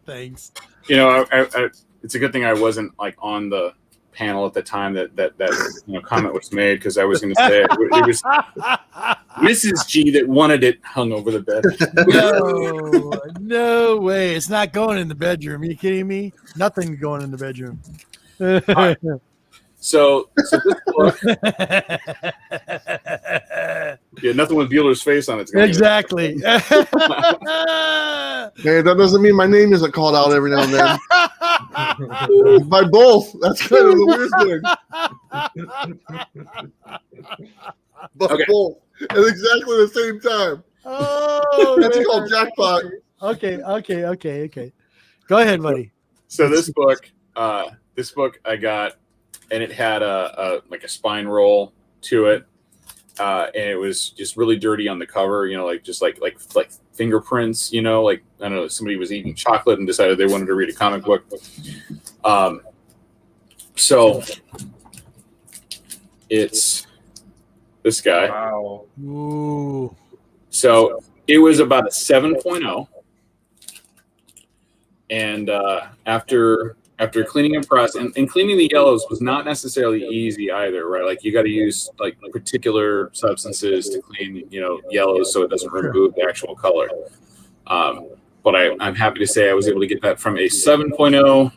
Thanks. You know, I it's a good thing I wasn't like on the panel at the time that you know, comment was made, because I was going to say it was Mrs. G that wanted it hung over the bed. No way. It's not going in the bedroom. Are you kidding me? Nothing going in the bedroom. Right. So this book, yeah, nothing with Bueller's face on it. Exactly. Hey, that doesn't mean my name isn't called out every now and then. By both. That's kind of the weird thing. But Okay. both at exactly the same time. Oh, That's man. called jackpot. Okay. Go ahead, buddy. So this book I got, and it had a like a spine roll to it, and it was just really dirty on the cover. You know, like just like fingerprints. You know, like I don't know, somebody was eating chocolate and decided they wanted to read a comic book. So it's this guy. Wow. Ooh. So it was about a 7.0. And after cleaning and press, and cleaning the yellows was not necessarily easy either, right? Like you got to use like particular substances to clean, you know, yellows so it doesn't remove the actual color. But I'm happy to say I was able to get that from a 7.0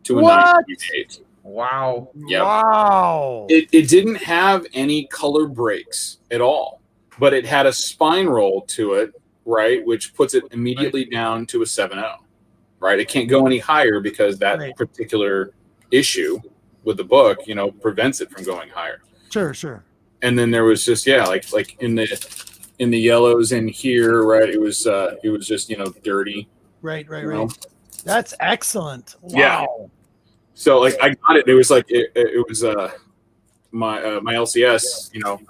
to a 9.8. Wow. Yep. Wow. It didn't have any color breaks at all, but it had a spine roll to it, right? Which puts it immediately down to a 7.0, right? It can't go any higher because that particular issue with the book, you know, prevents it from going higher. Sure. And then there was just, like in the yellows in here, right? It was just, you know, dirty. Right. You know? That's excellent. Wow. Yeah. So like I got it. It was like it was my LCS, you know,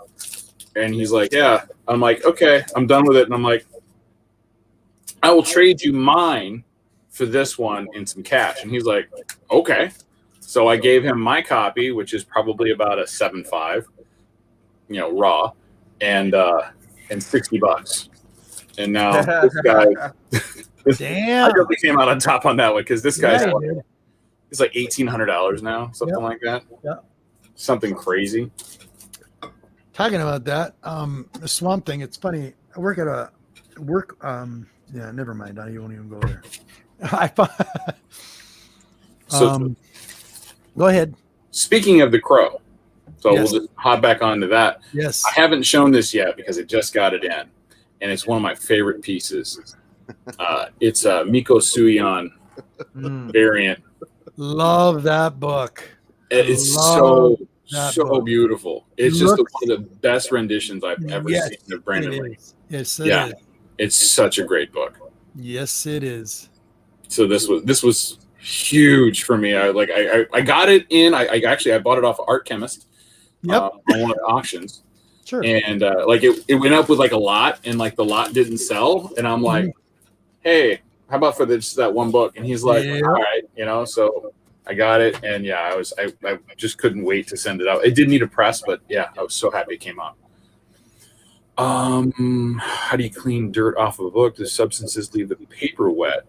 and he's like, yeah. I'm like, okay, I'm done with it. And I'm like, I will trade you mine for this one in some cash. And he's like, okay. So I gave him my copy, which is probably about a 7.5, you know, raw, and $60. And now this guy, Damn. I really came out on top on that one because this guy's Yeah, like, dude. it's like $1,800 now, something like that. Yeah. Something crazy. Talking about that, the Swamp Thing. It's funny. I work at a work. Yeah, never mind. I won't even go there. Go ahead. Speaking of the Crow, so Yes. we'll just hop back onto that. Yes. I haven't shown this yet because I just got it in, and it's one of my favorite pieces. It's a Miko Suion variant, Love that book. It's love that so book. beautiful. It's just Looks- one of the best renditions I've ever Yes, seen of Brandon it Lee. is. Yes, it Yeah. is. It's such a great book. Yes, it is. So this was huge for me. I got it in. I bought it off of Art Chemist. Yep. On one of the auctions. Sure. And it went up with like a lot, and like the lot didn't sell, and I'm like, hey, how about for just that one book? And he's like, Yeah. all right, so I got it, and yeah, I just couldn't wait to send it out. It did need a press, but yeah, I was so happy it came out. How do you clean dirt off of a book? Does substances leave the paper wet?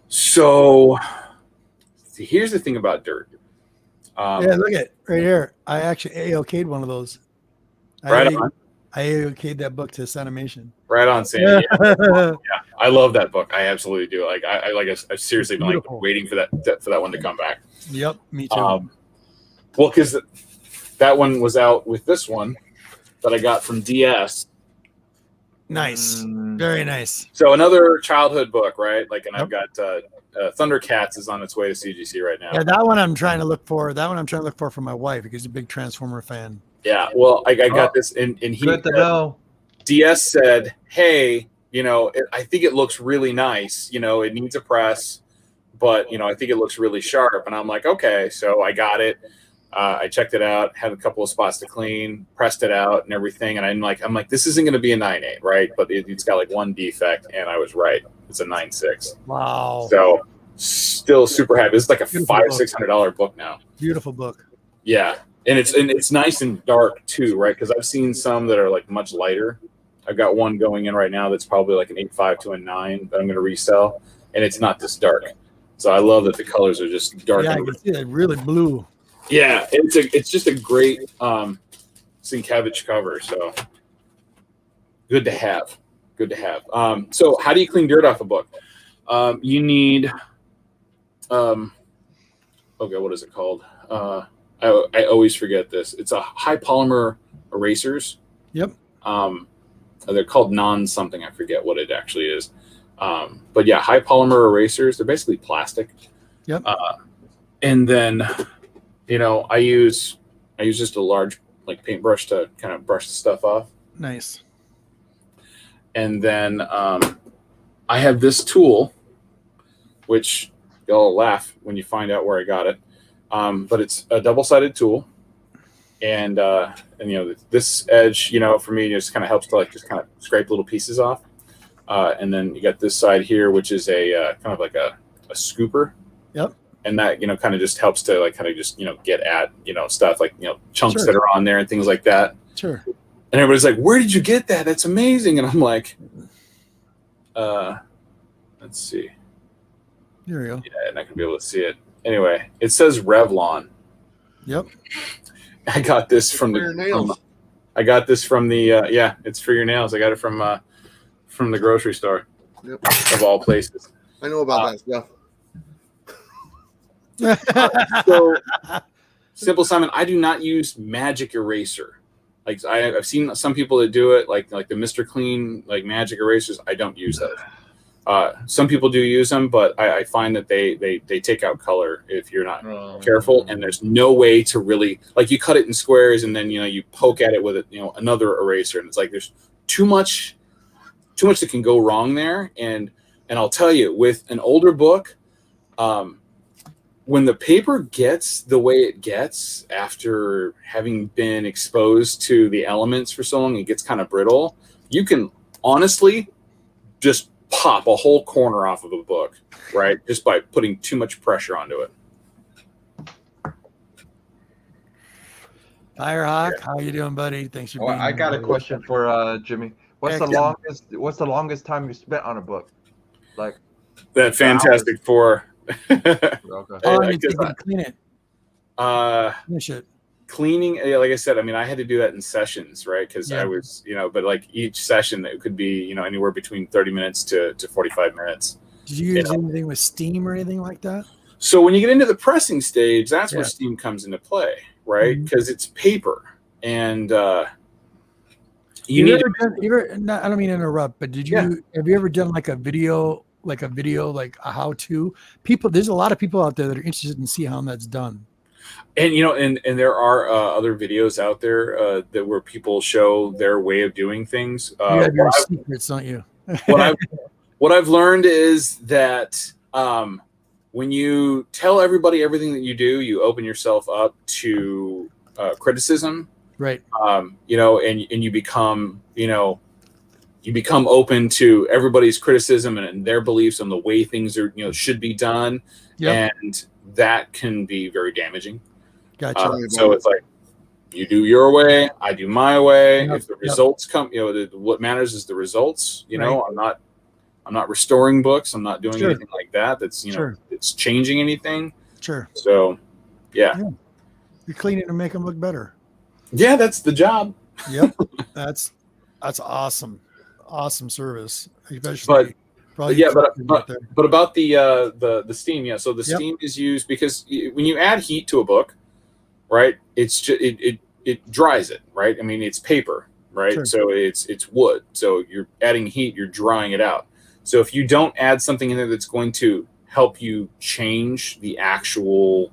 So see, here's the thing about dirt. Yeah, look at right here. I actually AOK'd one of those. Right on. I AOK'd that book to Sanimation. Right on, Sandy. Yeah, I love that book. I absolutely do. Like I seriously been like waiting for that one to come back. Yep, me too. Well, because that one was out with this one that I got from DS. Nice, very nice. So another childhood book, right? Like, and I've got Thundercats is on its way to CGC right now. Yeah, that one I'm trying to look for. That one I'm trying to look for my wife because she's a big Transformer fan. Yeah, well, I got this, and he Good to know. DS said, "Hey, I think it looks really nice. It needs a press, but I think it looks really sharp." And I'm like, "Okay," so I got it. I checked it out, had a couple of spots to clean, pressed it out, and everything. And I'm like, this isn't going to be a 9.8, right? But it's got like one defect, and I was right. It's a 9.6. Wow. So still super happy. It's like a Beautiful $500-$600 book now. Beautiful book. Yeah. And it's nice and dark too, right? Because I've seen some that are like much lighter. I've got one going in right now that's probably like an 8.5 to a 9 that I'm going to resell, and it's not this dark. So I love that the colors are just dark. Yeah, I can see that really blue. Yeah, it's just a great Sienkiewicz cover. So good to have. Good to have. So how do you clean dirt off a book? You need okay, what is it called? I always forget this. It's a high polymer erasers. Yep. They're called non-something. I forget what it actually is. But yeah, high polymer erasers. They're basically plastic. Yep. And then, I use just a large like paintbrush to kind of brush the stuff off. Nice. And then I have this tool, which you'll laugh when you find out where I got it. But it's a double-sided tool, and this edge, for me, just kind of helps to like just kind of scrape little pieces off. And then you got this side here, which is a kind of like a scooper. Yep. And that kind of just helps to like kind of just get at stuff like chunks Sure. that are on there and things like that. Sure. And everybody's like, "Where did you get that? That's amazing!" And I'm like, let's see. Here we go. Yeah, I'm not gonna be able to see it. Anyway, it says Revlon. Yep. I got this from your nails. I got this from the yeah, it's for your nails. I got it from the grocery store. Yep. Of all places. I know about that stuff. So Simple Simon, I do not use magic eraser. Like I've seen some people that do it, like the Mr. Clean, like magic erasers. I don't use those. Some people do use them, but I find that they take out color if you're not careful, and there's no way to really like you cut it in squares and then you poke at it with another eraser, and it's like there's too much that can go wrong there. And I'll tell you, with an older book, when the paper gets the way it gets after having been exposed to the elements for so long, it gets kind of brittle. You can honestly just pop a whole corner off of a book, right? Just by putting too much pressure onto it. Firehawk, how you doing, buddy? Thanks for being I here, got a buddy. question for Jimmy. What's the longest time you spent on a book? Like That Fantastic Four. okay. How long did you take to clean it? Finish it. Cleaning, like I said, I mean, I had to do that in sessions, right? Because I was, but like each session, it could be, anywhere between 30 minutes to 45 minutes. Did you use anything with steam or anything like that? So when you get into the pressing stage, that's where steam comes into play, right? Because it's paper, and I don't mean to interrupt, but have you ever done like a video, like a how to? There's a lot of people out there that are interested in see how that's done. And and there are other videos out there that where people show their way of doing things. You have your secrets, don't you? What I've learned is that when you tell everybody everything that you do, you open yourself up to criticism, right? And you become you become open to everybody's criticism and their beliefs on the way things are should be done, and that can be very damaging. Gotcha. So it's like you do your way, I do my way. If the results come, what matters is the results. I'm not restoring books. I'm not doing anything like that. That's it's changing anything. Sure. So, yeah. You're cleaning to make them look better. Yeah, that's the job. Yep. That's awesome. Awesome service. Especially. But about the steam, yeah. So the steam is used because when you add heat to a book, right? It's just, it dries it, right? I mean, it's paper, right? Sure. So it's wood. So you're adding heat, you're drying it out. So if you don't add something in there that's going to help you change the actual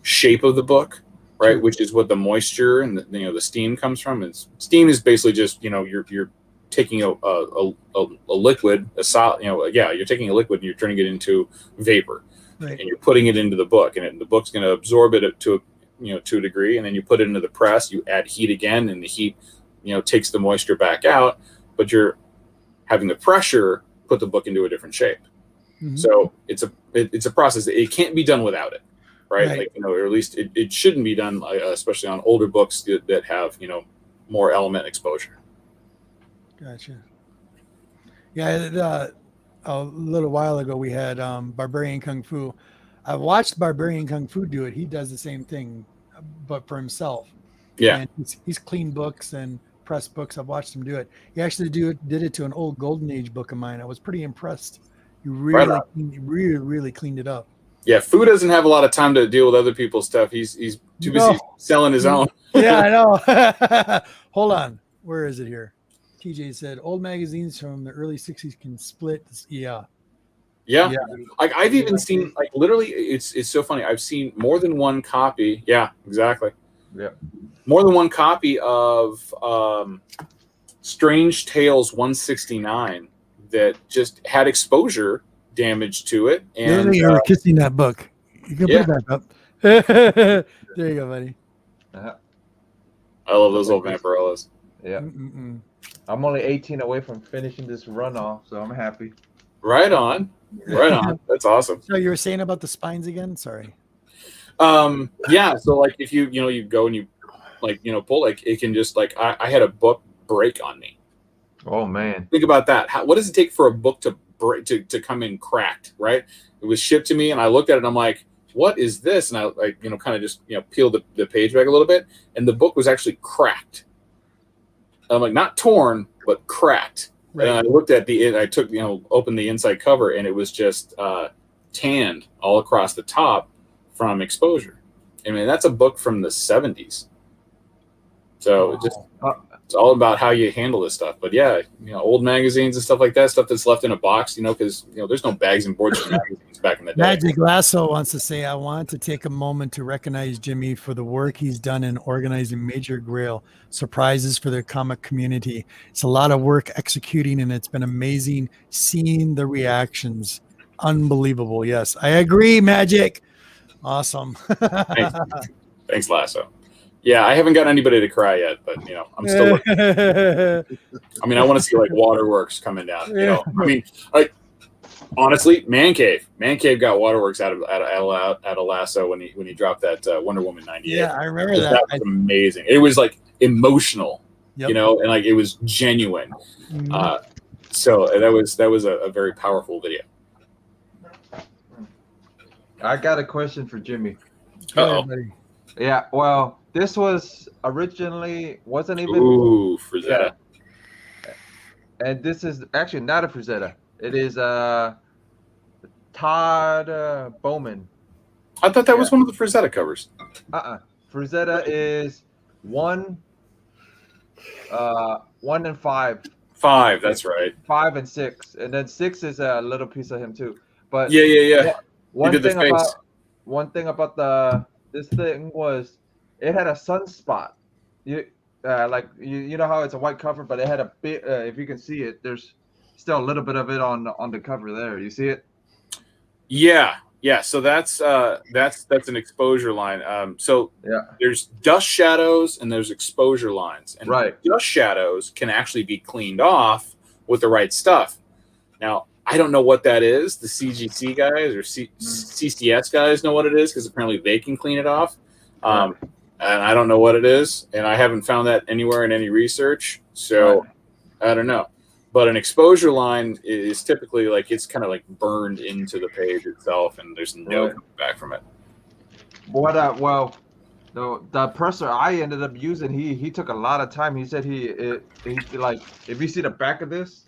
shape of the book, right? Sure. Which is what the moisture and the steam comes from. Steam is basically just you're taking a liquid, a solid, you're taking a liquid and you're turning it into vapor, right. And you're putting it into the book, and the book's going to absorb it to a degree, and then you put it into the press. You add heat again, and the heat, takes the moisture back out, but you're having the pressure put the book into a different shape. Mm-hmm. So it's a process. It can't be done without it, right? Like or at least it shouldn't be done, especially on older books that have more element exposure. Gotcha. Yeah, a little while ago we had Barbarian Kung Fu. I watched Barbarian Kung Fu do it. He does the same thing, but for himself. Yeah. And he's cleaned books and pressed books. I've watched him do it. He actually did it to an old Golden Age book of mine. I was pretty impressed. You really cleaned it up. Yeah, Fu doesn't have a lot of time to deal with other people's stuff. He's too busy selling his own. Yeah, I know. Hold on. Where is it here? TJ said old magazines from the early 60s can split. Yeah. Like I've even seen, like, literally, it's so funny. I've seen more than one copy. Yeah, exactly. Yeah. More than one copy of Strange Tales 169 that just had exposure damage to it. And you were kissing that book. You can put it back up. There you go, buddy. I love those old Vampirellas. Yeah. I'm only 18 away from finishing this run off, so I'm happy. Right on. Right on. That's awesome. So you were saying about the spines again? Sorry. Yeah. So like if you go and you pull, like it can just like I had a book break on me. Oh man. Think about that. What does it take for a book to break to come in cracked, right? It was shipped to me and I looked at it and I'm like, what is this? And I kind of just peeled the page back a little bit and the book was actually cracked. And I'm like, not torn, but cracked. Right. And I looked at I took, opened the inside cover and it was just tanned all across the top from exposure. I mean, that's a book from the 70s. So it's all about how you handle this stuff. But yeah, old magazines and stuff like that, stuff that's left in a box, because there's no bags and boards for magazines back in the day. Magic Lasso wants to say, I want to take a moment to recognize Jimmy for the work he's done in organizing major Grail surprises for the comic community. It's a lot of work executing, and it's been amazing seeing the reactions. Unbelievable. Yes, I agree, Magic. Awesome. Thanks, Lasso. Yeah, I haven't got anybody to cry yet, but I'm still looking. I mean, I want to see like Waterworks coming down. I mean, honestly, Man Cave got Waterworks out of Lasso when he dropped that Wonder Woman 98. Yeah, I remember that. That was amazing. It was like emotional, and like it was genuine. So that was a very powerful video. I got a question for Jimmy. Yeah, well, this was originally wasn't even Frazetta. And this is actually not a Frazetta. It is Todd Bowman. I thought that was one of the Frazetta covers. Frazetta is 1 and 5. 5, that's right. 5 and 6, and then 6 is a little piece of him too. But yeah. One thing about this thing was, it had a sunspot. You know how it's a white cover, but it had a bit. If you can see it, there's still a little bit of it on the cover there. You see it? Yeah. So that's an exposure line. So Yeah. there's dust shadows and there's exposure lines, and Right. dust shadows can actually be cleaned off with the right stuff. Now, I don't know what that is. The CGC guys or CCS guys know what it is because apparently they can clean it off. And I don't know what it is, and I haven't found that anywhere in any research. So I don't know. But an exposure line is typically like it's kind of like burned into the page itself, and there's no coming back from it. Well, the presser I ended up using, he took a lot of time. He said he like, if you see the back of this,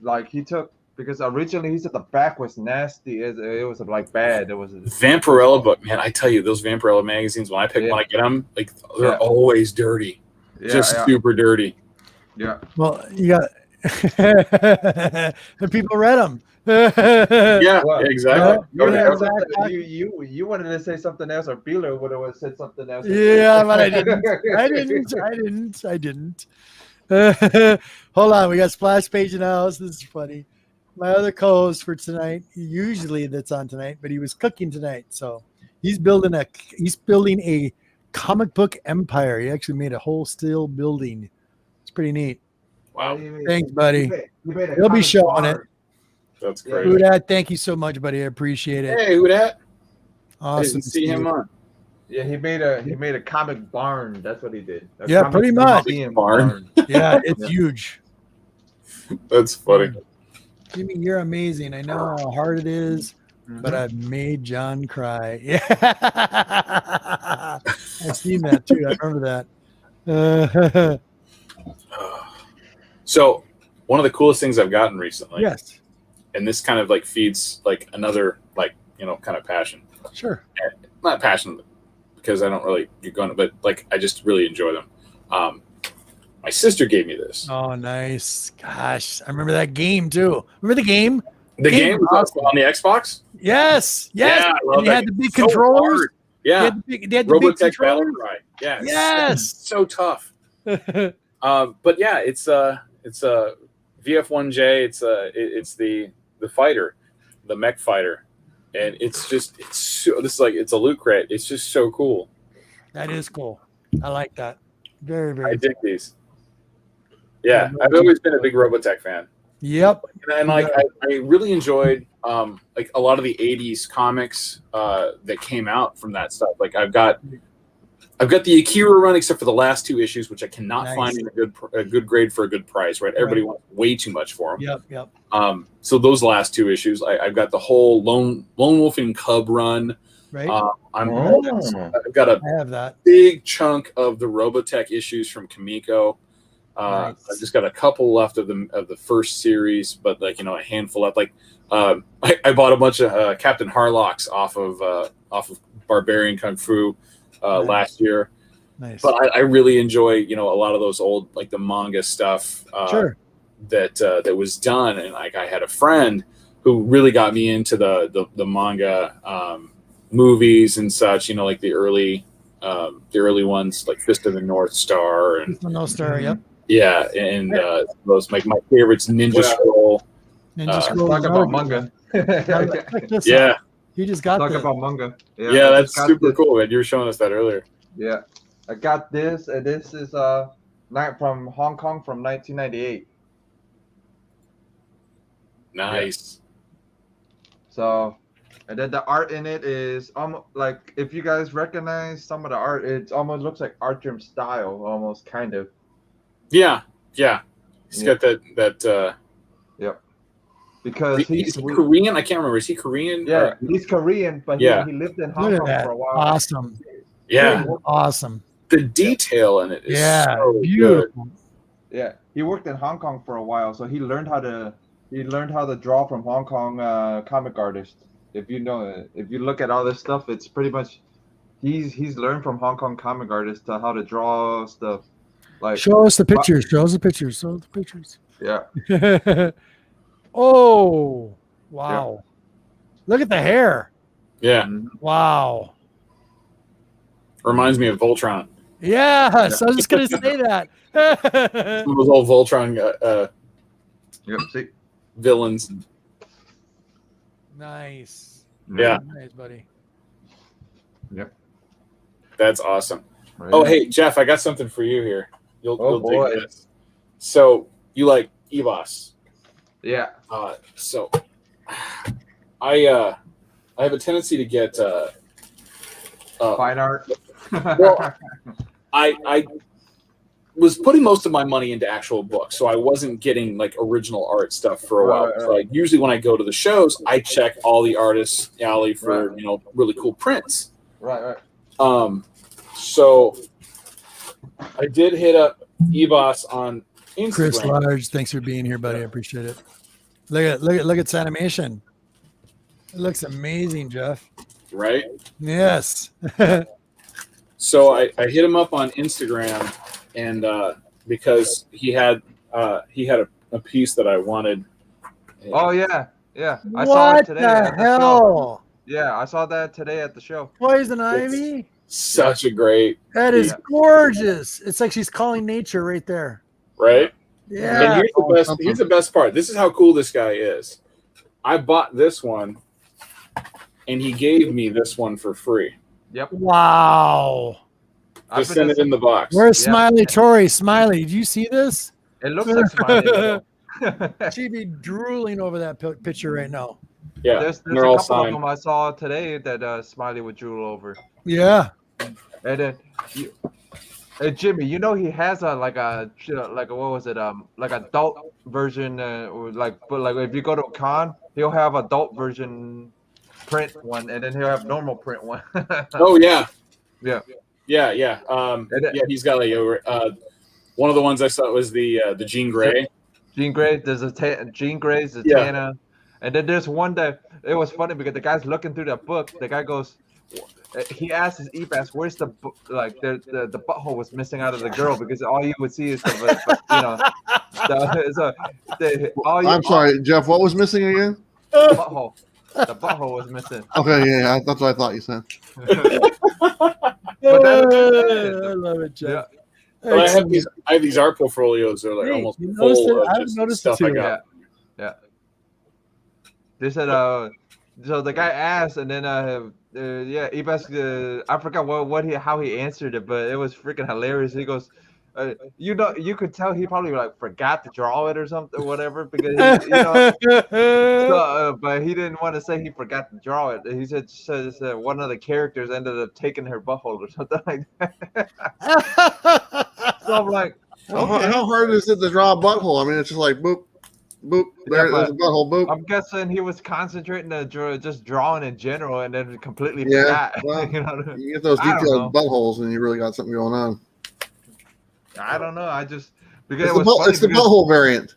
like he took, because originally he said the back was nasty. It was like bad. It was Vampirella book, man. I tell you, those Vampirella magazines, when I get them, like they're always dirty, super dirty. Yeah. Well, you got the people read them. Exactly. You wanted to say something else, or Beeler would have said something else. Yeah, but I didn't. Hold on, we got Splash Page in the house. This is funny. My other co-host for tonight, usually that's on tonight, but he was cooking tonight, so he's building a comic book empire. He actually made a whole steel building. It's pretty neat. Wow. Thanks, buddy. He'll be showing it. That's great. Who dat? Thank you so much, buddy. I appreciate it. Hey, who dat? Awesome. I didn't see him on. Yeah, he made a comic barn. That's what he did. Yeah, pretty much. Barn. Yeah, it's huge. That's funny. Jimmy, you're amazing. I know how hard it is, but I've made John cry. Yeah, I've seen that too. I remember that. So, one of the coolest things I've gotten recently. Yes. And this kind of like feeds like another like kind of passion. Sure. Not passion because I don't really get going, but like I just really enjoy them. My sister gave me this. Oh, nice. Gosh, I remember that game too. Remember the game? The game was awesome. On the Xbox? Yes. Yeah, I love and you that had the big so controllers. hard. Yeah. They had the big Robotech Battle controllers. Cry. Yeah. Yes. So tough. But yeah, it's a VF1J. It's the fighter, the mech fighter, and it's a loot crate. It's just so cool. That is cool. I like that. Very, very. I dig these. Yeah, I've always been a big Robotech fan. Yep. And like I really enjoyed like a lot of the '80s comics that came out from that stuff. Like I've got the Akira run, except for the last 2 issues, which I cannot find in a good grade for a good price. Right? Everybody wants way too much for them. Yep. So those last 2 issues, I've got the whole Lone Wolf and Cub run. Right. I've got I have that big chunk of the Robotech issues from Kamiko. I've just got a couple left of the first series, but like a handful left. Like I bought a bunch of Captain Harlocks off of Barbarian Kung Fu last year. Nice. But I really enjoy a lot of those old like the manga stuff that was done, and like I had a friend who really got me into the manga movies and such. Like the early ones like Fist of the North Star and North Star. Yep. Yeah, and those like my favorites, Ninja Scroll. Ninja Scroll. Talk about manga. Yeah. You just got talk about manga. Yeah, that's super cool, man. You were showing us that earlier. Yeah, I got this, and this is from Hong Kong from 1998. Nice. So, and then the art in it is almost like, if you guys recognize some of the art, it almost looks like Artyom style, almost kind of. Yeah. He's got that. Yep. Because he's Korean. I can't remember. Is he Korean? Yeah, he's Korean, but he lived in Hong Kong for a while. Awesome. Yeah. Awesome. The detail in it is so beautiful. Good. Yeah, he worked in Hong Kong for a while, so he learned how to draw from Hong Kong comic artists. If you look at all this stuff, it's pretty much he's learned from Hong Kong comic artists to how to draw stuff. Like, show us the pictures. Show us the pictures. Show the pictures. Yeah. Oh, wow. Yeah. Look at the hair. Yeah. Wow. Reminds me of Voltron. Yes, I was just gonna say that. Some of those old Voltron Yep. See. villains. Nice. Yeah. Nice, buddy. Yep. That's awesome. Right. Oh, hey, Jeff, I got something for you here. You'll boy. dig this. So you like EBOS. Yeah. So I have a tendency to get Fine art. well, I was putting most of my money into actual books, so I wasn't getting like original art stuff for a while. Right. So usually when I go to the shows, I check all the artists' alley for really cool prints. Right. So I did hit up EBOS on Instagram. Chris Large, thanks for being here, buddy. I appreciate it. Look at its animation. It looks amazing, Jeff. Right? Yes. So I hit him up on Instagram, and because he had a piece that I wanted. Oh yeah. I saw it today. What the hell? Yeah, I saw that today at the show. Poison Ivy? Such a great, That is gorgeous. It's like she's calling nature right there. right? Yeah. And here's the best part. This is how cool this guy is. I bought this one, and he gave me this one for free. Yep. Wow. Just send it in the box. Where's Smiley Tori? Smiley, did you see this? It looks like Smiley. She'd be drooling over that picture right now. Yeah, There's they're a all couple of signed. them I saw today that Smiley would drool over. Yeah. And then, hey Jimmy, you know he has like a what was it like adult version but if you go to a con, he'll have adult version print one, and then he'll have normal print one. Oh yeah. Yeah. He's got like one of the ones I saw was the Jean Grey. Jean Grey, there's a Jean Grey's, the Tana, and then there's one that it was funny because the guy's looking through that book. The guy goes, he asks his EBAS, where's the butthole was missing out of the girl, because all you would see is I'm sorry, Jeff. What was missing again? The butthole. The butthole was missing. Okay, yeah, that's what I thought you said. But I love it, Jeff. Yeah. Well, I have these art portfolios. They're like Hey, almost you noticed full it? of I've just noticed stuff it I too. got. Yeah. They said so the guy asked, and then EBAS, I forgot how he answered it, but it was freaking hilarious. He goes, you could tell he probably like forgot to draw it or something, whatever, because but he didn't want to say he forgot to draw it. He said one of the characters ended up taking her butthole or something like that. So I'm like, okay. How hard is it to draw a butthole? I mean, it's just like boop, boop. There's a butthole, boop. I'm guessing he was concentrating on just drawing in general, and then completely Yeah, forgot. well, You you get those I don't detailed know. buttholes, and you really got something going on. I don't know. I just because It's, it was funny it's the because, butthole variant.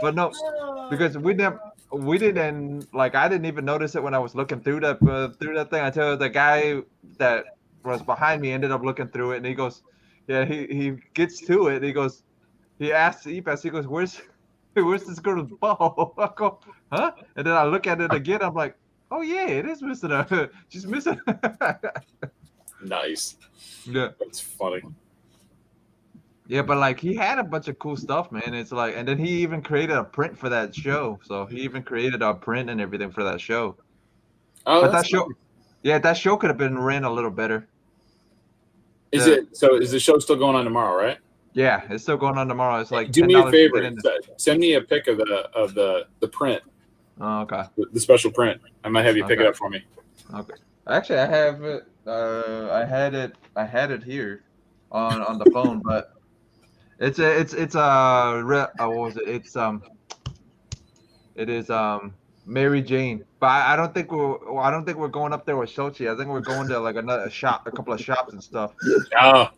but no, because we didn't like, I didn't even notice it when I was looking through that thing. I tell you, the guy that was behind me ended up looking through it, and he goes, yeah, he gets to it. And he goes, he asks EBAS, he goes, where's this girl's butthole? I go, huh? And then I look at it again. I'm like, oh yeah, it is missing. She's missing. Nice. Yeah. That's funny. Yeah, but like he had a bunch of cool stuff, man. It's like, and then he even created a print for that show. So he even created a print and everything for that show. Oh, But that's that show, that show could have been ran a little better. Is the show still going on tomorrow, right? Yeah, it's still going on tomorrow. It's like Do me a $10 to favor. get in. Send me a pic of the print, Oh, okay. the special print. I might have you pick it Okay. up for me. Okay. Actually, I have it. I had it here on the phone, but what was it? It is Mary Jane. But I don't think we're going up there with Shochi. I think we're going to like a couple of shops and stuff. Oh,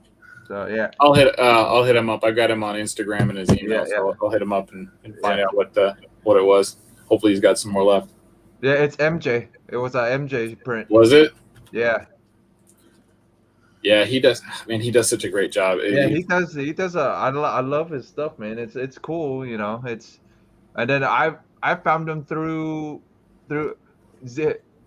So yeah. I'll hit him up. I've got him on Instagram and his email, so I'll hit him up and find out what it was. Hopefully, he's got some more left. Yeah, it's MJ. It was a MJ print. Was it? Yeah. Yeah, he does. Man, he does such a great job. Yeah, he does. I love his stuff, man. It's cool, you know. And then I found him through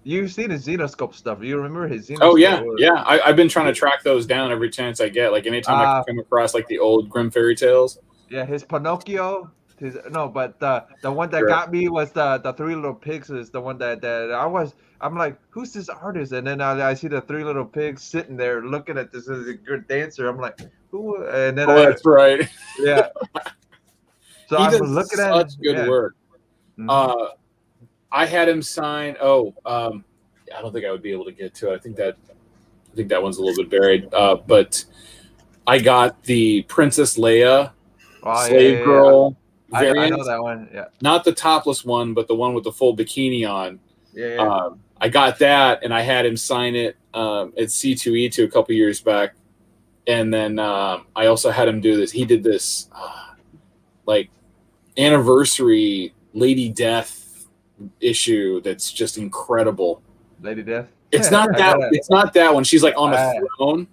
You've seen his Xenoscope stuff. You remember his Xenoscope? Oh yeah, yeah. I've been trying to track those down every chance I get. Like anytime I come across like the old Grimm fairy tales. Yeah, his Pinocchio. But the one that Sure. got me was the Three Little Pigs. Is the one that I'm like, who's this artist? And then I see the Three Little Pigs sitting there looking at this as a good dancer. I'm like, who? And then that's right. Yeah. So He I'm does looking at such good work. Mhm. I had him sign. I don't think I would be able to get to it. I think that one's a little bit buried. But I got the Princess Leia Slave Girl variant. I know that one. Yeah. Not the topless one, but the one with the full bikini on. Yeah. I got that, and I had him sign it at C2E2 a couple years back. And then I also had him do this. He did this like anniversary Lady Death issue that's just incredible. Lady Death. It's not that. It's not that one. She's like on the throne.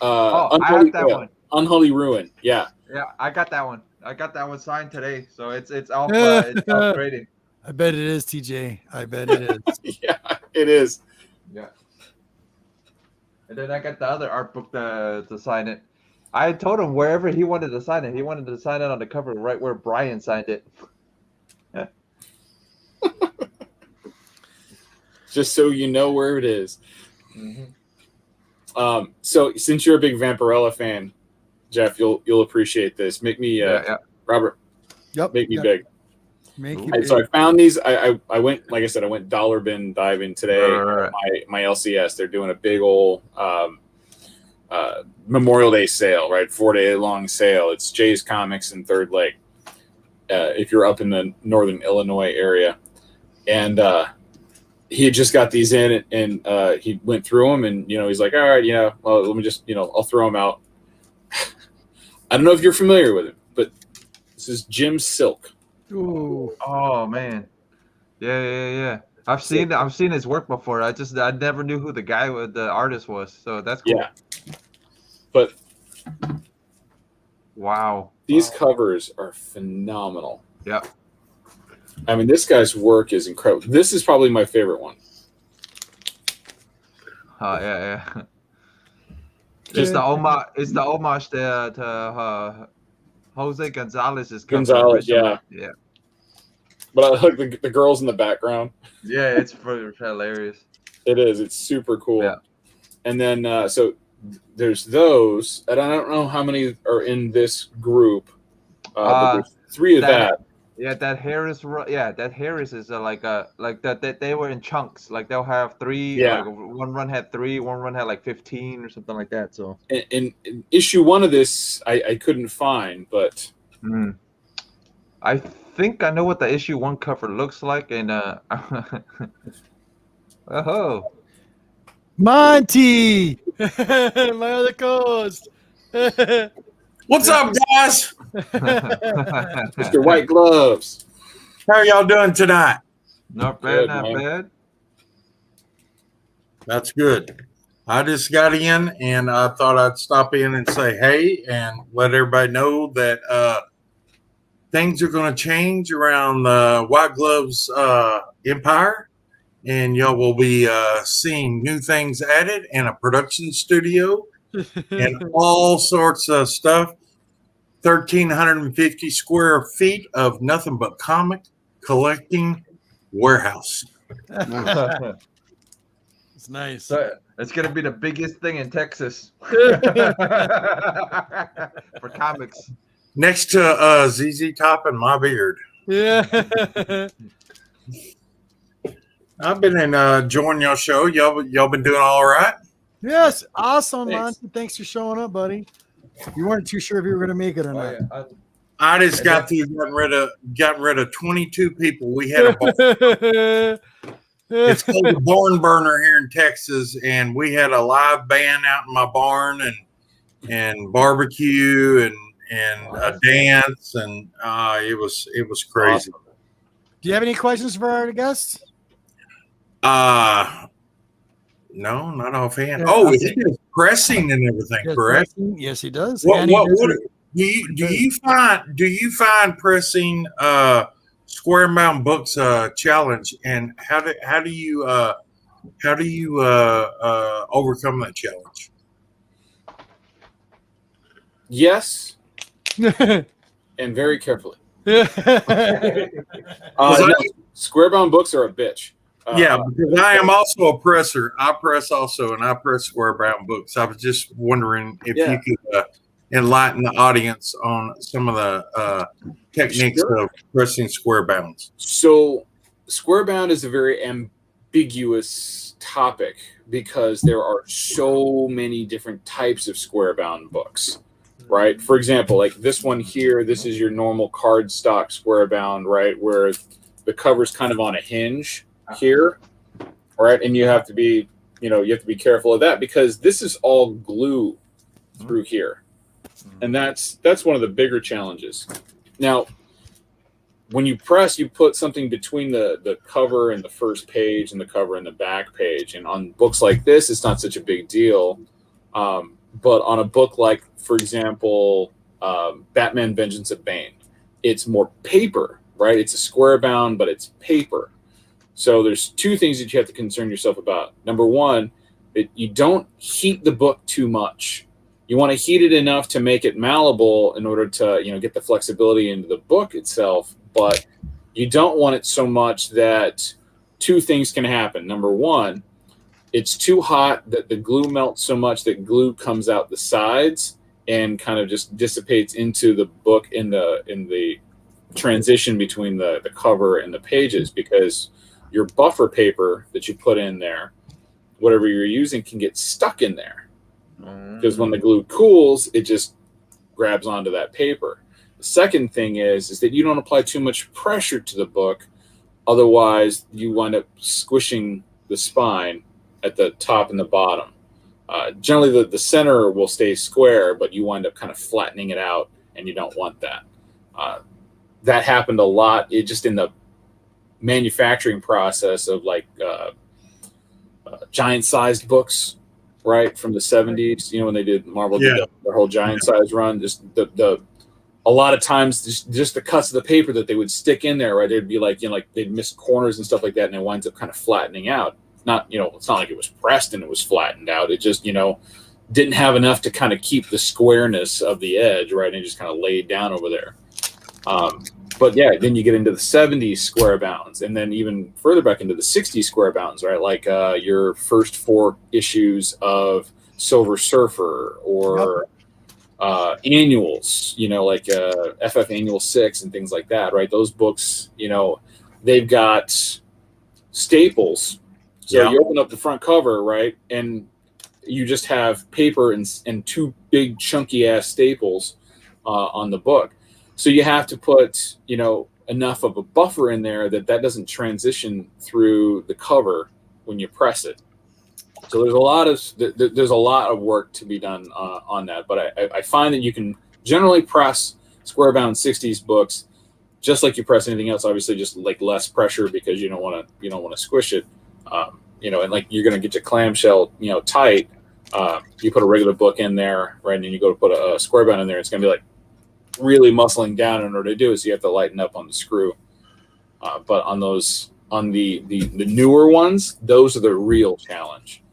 I have that one. Unholy Ruin. Yeah. Yeah, I got that one. I got that one signed today, so it's off. It's off trading. I bet it is, TJ. I bet it is. Yeah, it is. Yeah. And then I got the other art book to sign it. I told him wherever he wanted to sign it, he wanted to sign it on the cover right where Brian signed it. Just so you know where it is. So since you're a big Vampirella fan, Jeff, you'll appreciate this. Make me Robert. Yep. Make me big. Make you So I found these. I went, like I said, I went dollar bin diving today. My LCS, they're doing a big old Memorial Day sale, right? 4-day long sale. It's Jay's Comics in Third Lake. If you're up in the northern Illinois area, and he had just got these in, and he went through them, and he's like, all right, well, let me just, I'll throw them out. I don't know if you're familiar with it, but this is Jim Silk. Ooh. Oh man, yeah. I've seen his work before. I never knew who the artist was. So that's cool. Yeah. But wow, these covers are phenomenal. Yeah. I mean, this guy's work is incredible. This is probably my favorite one. Yeah. It's the homage to Jose Gonzalez's cover. Gonzalez, yeah. But I like the girls in the background. Yeah, it's hilarious. It is. It's super cool. Yeah. And then so there's those, and I don't know how many are in this group. But there's 3 of that. Yeah, that Harris. Yeah, that Harris is like that. They were in chunks. Like they'll have 3. Yeah. Like one run had 3. One run had like 15 or something like that. So. In issue 1 of this, I couldn't find, but. I think I know what the issue 1 cover looks like, and oh, Monty, my other co-host. What's up, guys? Mr. White Gloves. How are y'all doing tonight? Not bad, Good, not man. bad. That's good. I just got in, and I thought I'd stop in and say hey and let everybody know that things are going to change around the White Gloves empire, and y'all will be seeing new things added and a production studio and all sorts of stuff. 1,350 square feet of nothing but comic collecting warehouse. It's nice. So it's gonna be the biggest thing in Texas for comics. Next to ZZ Top and my beard. Yeah. I've been enjoying your show. Y'all been doing all right? Yes. Awesome, Thanks. Monty. Thanks for showing up, buddy. You weren't too sure if you were going to make it or not. Yeah. I just got through getting rid of 22 people. We had a barn. It's called the Barn Burner here in Texas, and we had a live band out in my barn and barbecue and a dance, and it was crazy. Do you have any questions for our guests? No, not offhand. Oh, he does pressing and everything, correct? Pressing? Yes, he does. What do He you find pressing Square Bound Books challenge, and how do you how do you overcome that challenge? Yes, and very carefully. Was No, square bound books are a bitch. Yeah, because I am also a presser. I press also, and I press square bound books. I was just wondering if you could enlighten the audience on some of the techniques of pressing square bounds. So, square bound is a very ambiguous topic because there are so many different types of square bound books, right? For example, like this one here, this is your normal cardstock square bound, right? Where the cover's kind of on a hinge here, right? And you have to be, you have to be careful of that because this is all glue through here. And that's one of the bigger challenges. Now, when you press, you put something between the cover and the first page and the cover and the back page. And on books like this, it's not such a big deal. But on a book like, for example, Batman Vengeance of Bane, it's more paper, right? It's a square bound, but it's paper. So there's two things that you have to concern yourself about. Number one, that you don't heat the book too much. You want to heat it enough to make it malleable in order to, get the flexibility into the book itself. But you don't want it so much that two things can happen. Number one, it's too hot that the glue melts so much that glue comes out the sides and kind of just dissipates into the book in the transition between the cover and the pages, because your buffer paper that you put in there, whatever you're using, can get stuck in there. Because when the glue cools, it just grabs onto that paper. The second thing is that you don't apply too much pressure to the book. Otherwise, you wind up squishing the spine at the top and the bottom. Generally, the center will stay square, but you wind up kind of flattening it out, and you don't want that. That happened a lot. It just in the manufacturing process of like giant-sized books, right, from the 70s. When they did Marvel did their whole giant-size run. Just a lot of times, just the cuts of the paper that they would stick in there, right? They'd be like, they'd miss corners and stuff like that, and it winds up kind of flattening out. Not, it's not like it was pressed and it was flattened out. It just, didn't have enough to kind of keep the squareness of the edge, right? And it just kind of laid down over there. But yeah, then you get into the 70s square bounds, and then even further back into the 60s square bounds, right? Like your first 4 issues of Silver Surfer or annuals, like FF Annual 6 and things like that, right? Those books, they've got staples. So you open up the front cover, right? And you just have paper and 2 big chunky ass staples on the book. So you have to put, enough of a buffer in there that doesn't transition through the cover when you press it. So there's a lot of work to be done on that. But I find that you can generally press square bound 60s books just like you press anything else. Obviously, just like less pressure because you don't want to squish it. And like you're going to get your clamshell, tight. You put a regular book in there, right, and then you go to put a square bound in there. It's going to be like really muscling down in order to do it, so you have to lighten up on the screw. But on the newer ones, those are the real challenge.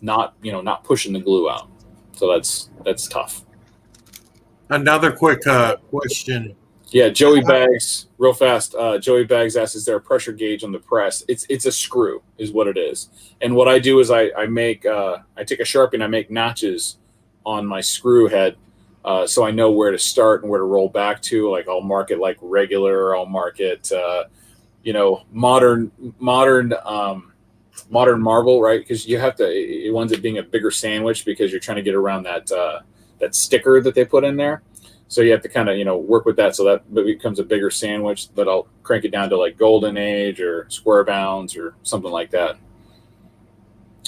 Not pushing the glue out. So that's tough. Another quick question. Yeah, Joey Bags, real fast. Joey Bags asks, "Is there a pressure gauge on the press?" It's a screw, is what it is. And what I do is I take a Sharpie and I make notches on my screw head. So I know where to start and where to roll back to. Like I'll mark it like regular. I'll mark it, modern marble, right? Because you have to. It winds up being a bigger sandwich because you're trying to get around that sticker that they put in there. So you have to kind of work with that so that becomes a bigger sandwich. But I'll crank it down to like Golden Age or Square Bounds or something like that.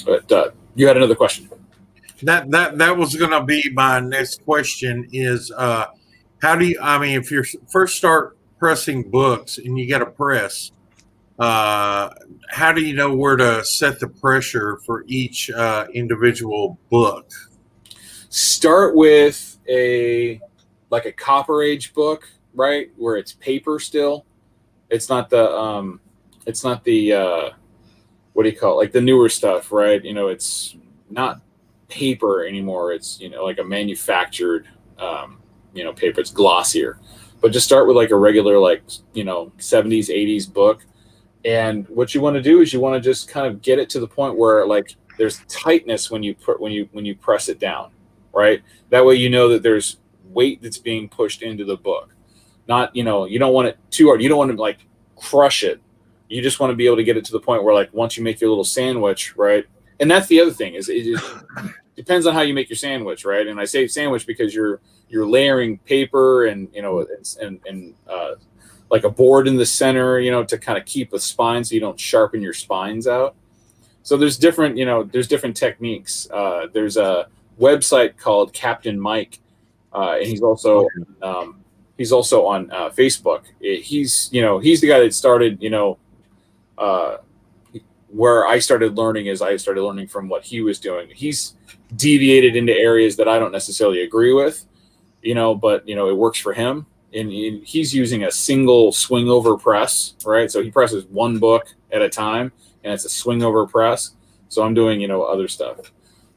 But you had another question. That was going to be my next question is how do you, if you first start pressing books and you got a press, how do you know where to set the pressure for each individual book? Start with a Copper Age book, right, where it's paper still. It's not the what do you call it? Like the newer stuff, right? You know, it's not paper anymore. It's, you know, like a manufactured, you know, paper. It's glossier. But just start with like a regular, like, you know, 70s, 80s book. And what you want to do is you want to just kind of get it to the point where like there's tightness when you press it down, right? That way you know that there's weight that's being pushed into the book. Not, you know, you don't want it too hard. You don't want to like crush it. You just want to be able to get it to the point where like once you make your little sandwich, right? And that's the other thing is it depends on how you make your sandwich, right? And I say sandwich because you're layering paper and, you know, and like a board in the center, you know, to kind of keep a spine so you don't sharpen your spines out. So there's different, you know, there's different techniques. There's a website called Captain Mike, and he's also on Facebook. He's, you know, he's the guy that started, you know, where I started learning is I started learning from what he was doing. He's deviated into areas that I don't necessarily agree with, you know, but, you know, it works for him. And he's using a single swing over press, right? So he presses one book at a time, and it's a swing over press. So I'm doing, you know, other stuff.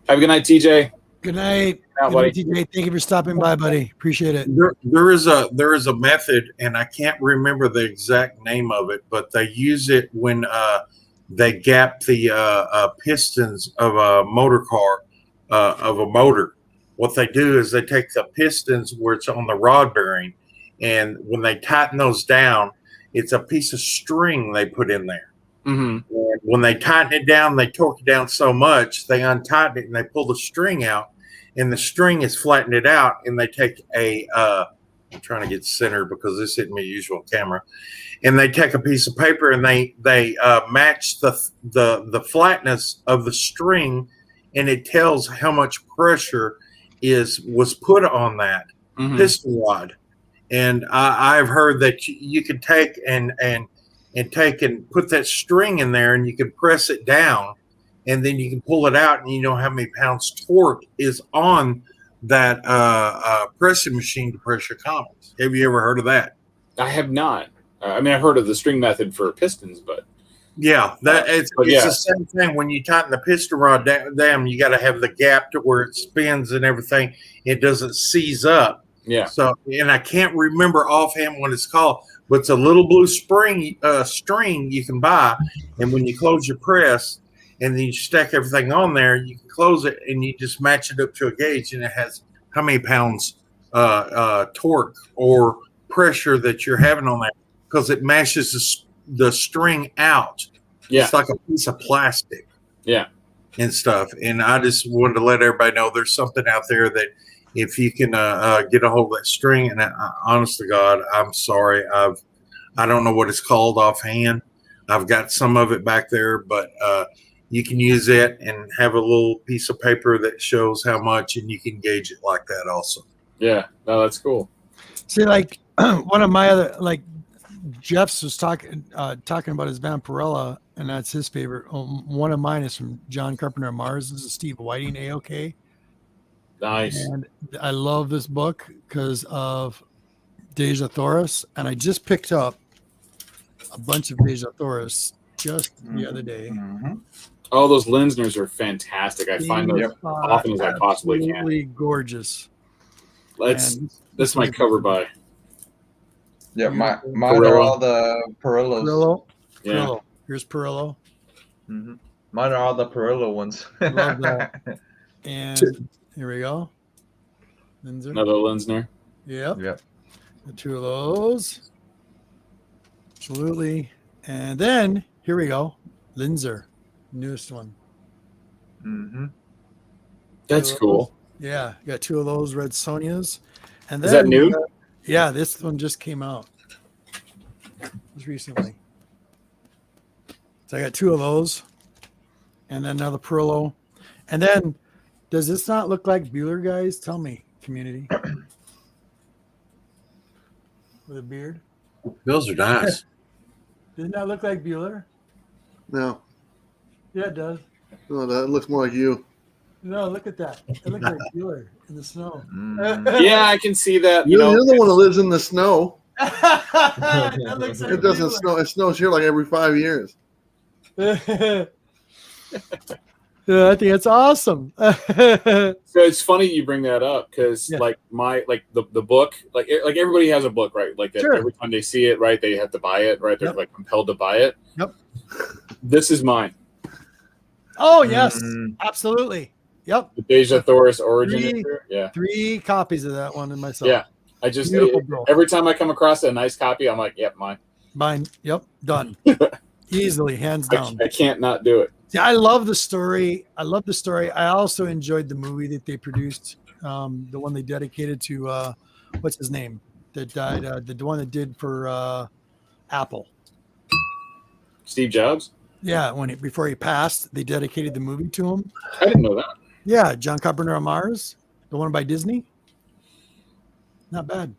Have a good night, TJ. Good night. Good night, TJ. Thank you for stopping by, buddy. Appreciate it. There is a method, and I can't remember the exact name of it, but they use it when they gap the pistons of a motor car, of a motor. What they do is they take the pistons where it's on the rod bearing, and when they tighten those down, it's a piece of string they put in there. Mm-hmm. And when they tighten it down, they torque it down so much, they untighten it and they pull the string out, and the string is flattened it out, and they take I'm trying to get centered because this isn't my usual camera, and they take a piece of paper and they match the flatness of the string, and it tells how much pressure was put on that piston rod. And I've heard that you could take and put that string in there, and you can press it down, and then you can pull it out, and you know how many pounds torque is on that pressing machine to press your comics. Have you ever heard of that? I have not. I mean, I've heard of the string method for pistons, but yeah, it's the same thing. When you tighten the piston rod down, you got to have the gap to where it spins and everything. It doesn't seize up. Yeah. So, and I can't remember offhand what it's called, but it's a little blue string you can buy, and when you close your press and then you stack everything on there, you can close it and you just match it up to a gauge, and it has how many pounds torque or pressure that you're having on that, because it mashes the string out. Yeah. It's like a piece of plastic. Yeah. And stuff. And I just wanted to let everybody know there's something out there that if you can get a hold of that string, and honest to God, I'm sorry, I don't know what it's called offhand. I've got some of it back there, but you can use it and have a little piece of paper that shows how much, and you can gauge it like that also. Yeah, no, that's cool. See, like one of my other, like Jeff's was talking about his Vampirella, and that's his favorite. One of mine is from John Carpenter of Mars. This is Steve Whiting, AOK. Nice. And I love this book because of Deja Thoris, and I just picked up a bunch of Deja Thoris just the other day. Oh, those Linsners are fantastic. I find those often as I possibly can. Absolutely gorgeous. That's my cover by. Yeah, mine are all the Perillos. Perillo. Yeah. Perillo. Here's Perillo. Mm-hmm. Mine are all the Perillo ones. Love that. And here we go. Linsner. Another Linsner. Yep. Yep. The two of those. Absolutely. And then here we go. Linzer. Newest one. Mm-hmm. That's cool. Yeah. Got two of those Red Sonias. And then, Is that new? Yeah, this one just came out. Just recently. So I got two of those. And then another Perillo. And then, does this not look like Bueller, guys? Tell me, community. With a beard. Those are nice. Doesn't that look like Bueller? No, Yeah, it does. no, that looks more like you. No, look at that. It looks like Bueller in the snow. Yeah, I can see that. You're the one who lives in the snow. That looks like It doesn't Bueller. snow. It snows here like every 5 years. Yeah, I think it's awesome. So it's funny you bring that up because Yeah. like the book, like everybody has a book, right? Like that Sure. every time they see it, right, they have to buy it, right? They're Yep. like compelled to buy it. Yep. This is mine. Oh yes, Mm. absolutely. Yep. The Deja Thoris origin. Three- Yeah. 3 copies of that one in myself. Yeah. I just Beautiful bro. every time I come across a nice copy, I'm like, yep, mine. Mine. Yep. Done. Easily, hands down. I can't not do it. See, I love the story. I also enjoyed the movie that they produced. The one they dedicated to what's his name that died. The one that did for Apple. Steve Jobs? Yeah, before he passed, they dedicated the movie to him. I didn't know that. Yeah, John Carpenter on Mars, the one by Disney. Not bad.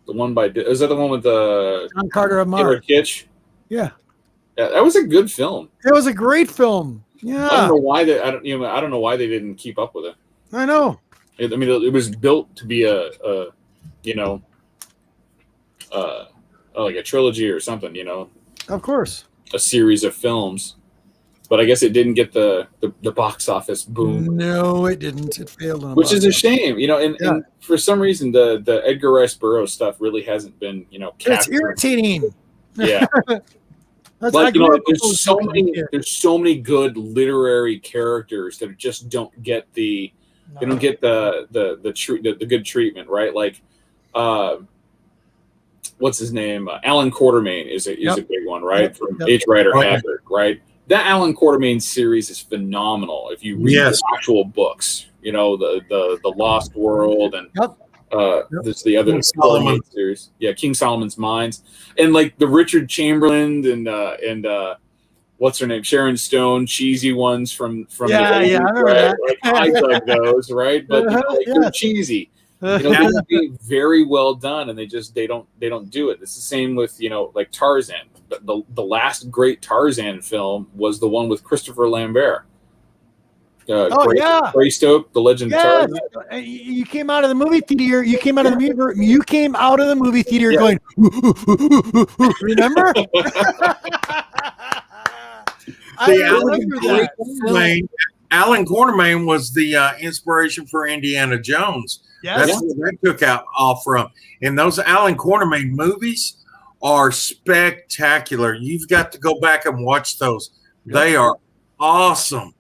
The one by is that the one with the John Carter on Taylor Mars. Kitsch? Yeah, Yeah, that was a good film. it was a great film. I don't Yeah, know why I don't know why they didn't keep up with it. I know. I mean, it was built to be like a trilogy or something, Of course. a series of films. But I guess it didn't get the box office boom, No, it didn't. It failed. In which is a box office. shame, and for some reason the Edgar Rice Burroughs stuff really hasn't been, It's captured. irritating. Yeah, That's like I grew up with there's those there's so many good literary characters that just don't get the they don't get the good treatment, right? Like, what's his name? Alan Quartermain is a big one, right? Yep. From Yep. H. Rider Okay. Haggard, right? That Alan Quartermain series is phenomenal. If you read Yes. the actual books, the Lost World and Yep. there's the other King Solomon. series, King Solomon's Mines, and like the Richard Chamberlain and what's her name, Sharon Stone, cheesy ones from Yeah, the 80s, yeah, I remember right? that. Like, I dug those, right? But Yeah. they're cheesy. They would be very well done, and they don't do it. It's the same with like Tarzan. The last great Tarzan film was the one with Christopher Lambert. Greystoke, The Legend of Yes. Tarzan. You came out of the movie theater. You came out of the movie theater Yeah. going. Remember? I See, remember that. Alan Quartermain was the inspiration for Indiana Jones. Yes. That's where they took off from. And those Alan Quartermain movies are spectacular. You've got to go back and watch those. They are awesome.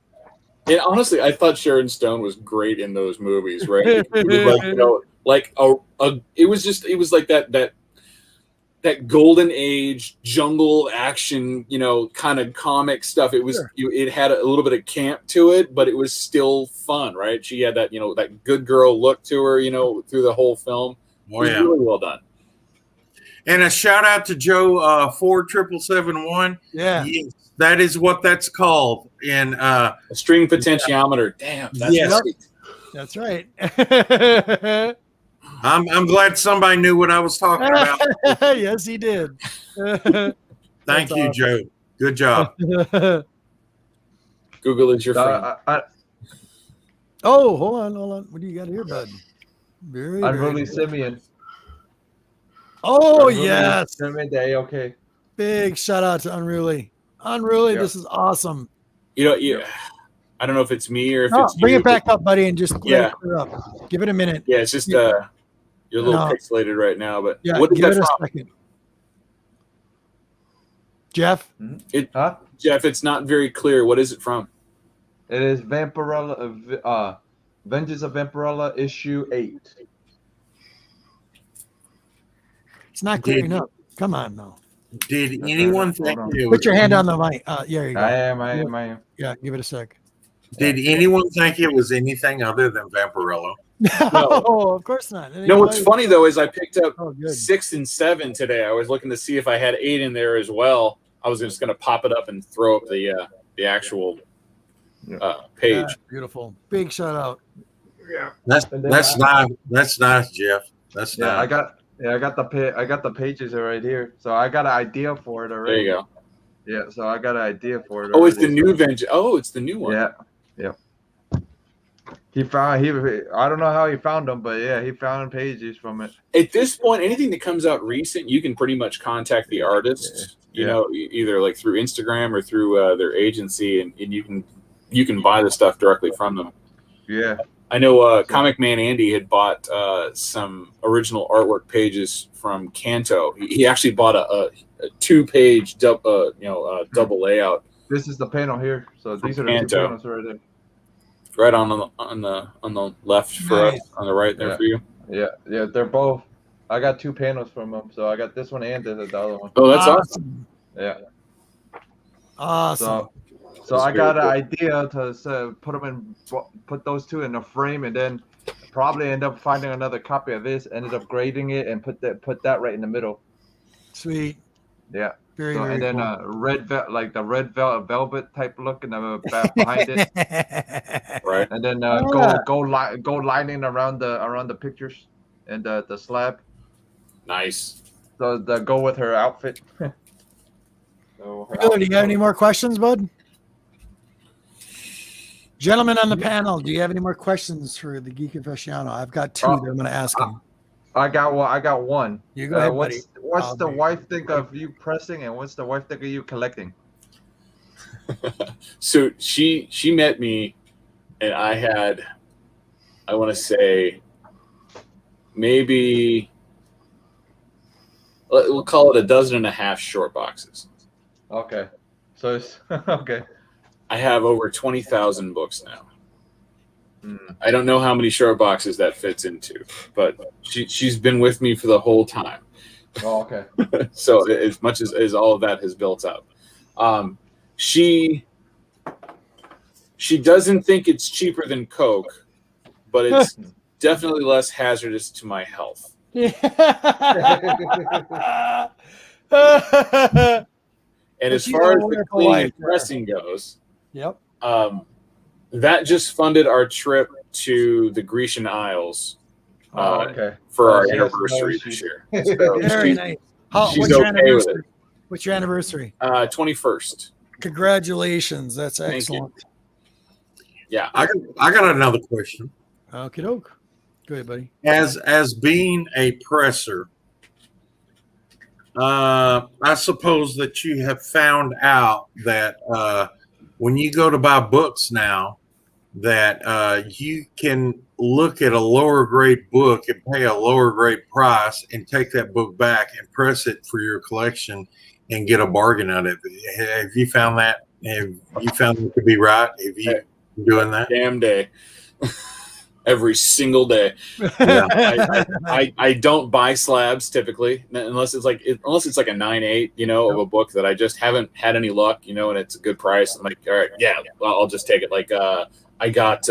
And honestly, I thought Sharon Stone was great in those movies, right? It was like that golden age jungle action, kind of comic stuff. It was Sure. It had a little bit of camp to it, but it was still fun, right? She had that that good girl look to her, through the whole film. It was really well done. And a shout out to Joe 47771. Yeah. Yes, that is what that's called. And A string potentiometer. Damn, that's Yes. right. That's right. I'm glad somebody knew what I was talking about. Yes, he did. Thank That's you, awesome. Joe. Good job. Google is your friend. Oh, hold on. What do you got here, bud? Very, very Unruly good. Simeon. Oh, Unruly yes. Simeon Day. Okay. Big shout out to Unruly. Unruly, Yeah. this is awesome. I don't know if it's me or if Oh, it's bring you, it back up, buddy, and just let Yeah. it clear up. Give it a minute. Yeah, it's just Yeah. you're a little No. pixelated right now. But Yeah, what is give that it a from? second. Jeff? Huh? Jeff, it's not very clear. What is it from? It is Vampirella. Vengeance of Vampirella issue 8. It's not clearing up. Come on, now. Did anyone think Hold on. it Put was, your hand on the mic. Yeah, there you go. I am. Yeah, give it a sec. did anyone think it was anything other than Vampirella? No, of course not. No, what's funny though is I picked up Oh, good. 6 and 7 today. I was looking to see if I had 8 in there as well. I was just going to pop it up and throw up the actual page. Yeah, beautiful. Big shout out. That's And then nice. That's nice, Jeff. That's Yeah, nice. I got the pages right here. So I got an idea for it There already. you go. Yeah, so I got an idea for it. Oh, it's the already, new so- Vengeance. Oh, it's the new one. Yeah. He found I don't know how he found them, but yeah, he found pages from it. At this point, anything that comes out recent, you can pretty much contact the artists, you know, either like through Instagram or through their agency, and you can buy the stuff directly from them. Yeah. I know Comic Man Andy had bought some original artwork pages from Kanto. He actually bought a 2-page double layout. This is the panel here. So these are the Kanto. 2 panels right there. Right on the left for us, on the right there for you. Yeah, they're both. I got 2 panels from them, so I got this one and the other one. Oh, that's awesome. Yeah. Awesome. So I got an idea to put those 2 in a frame, and then probably end up finding another copy of this. Ended up grading it and put that right in the middle. Sweet. Yeah. Very, So, very and then cool. like the red velvet type look in the back behind it. Right. And then go lining around the pictures and the slab. Nice. So the go with her outfit. Do you have any more questions, bud? Gentlemen on the panel, do you have any more questions for the Geek Aficionado? I've got 2 that I'm going to ask him. I got one. You go ahead, buddy. What's the wife think of you pressing, and what's the wife think of you collecting? So she met me, and I had, I want to say, maybe we'll call it 12.5 short boxes. Okay. So it's okay. I have over 20,000 books now. I don't know how many short boxes that fits into, but she's been with me for the whole time. Oh, okay. So as much as all of that has built up, she doesn't think it's cheaper than Coke, but it's definitely less hazardous to my health. And as far as the cleaning and pressing goes, yep. That just funded our trip to the Grecian Isles okay. for our anniversary this year. So Very nice. She's okay with it. What's your anniversary? 21st. Congratulations. That's excellent. Yeah. I got another question. Okie doke. Go ahead, buddy. As being a presser, I suppose that you have found out that when you go to buy books now, that you can look at a lower grade book and pay a lower grade price and take that book back and press it for your collection and get a bargain out of it. Have you found that? Have you found it to be right? Have you been doing that? Damn day. Every single day. Yeah. I don't buy slabs typically unless it's like a 9.8, of a book that I just haven't had any luck, and it's a good price. I'm like, all right, yeah, I'll just take it. Like I got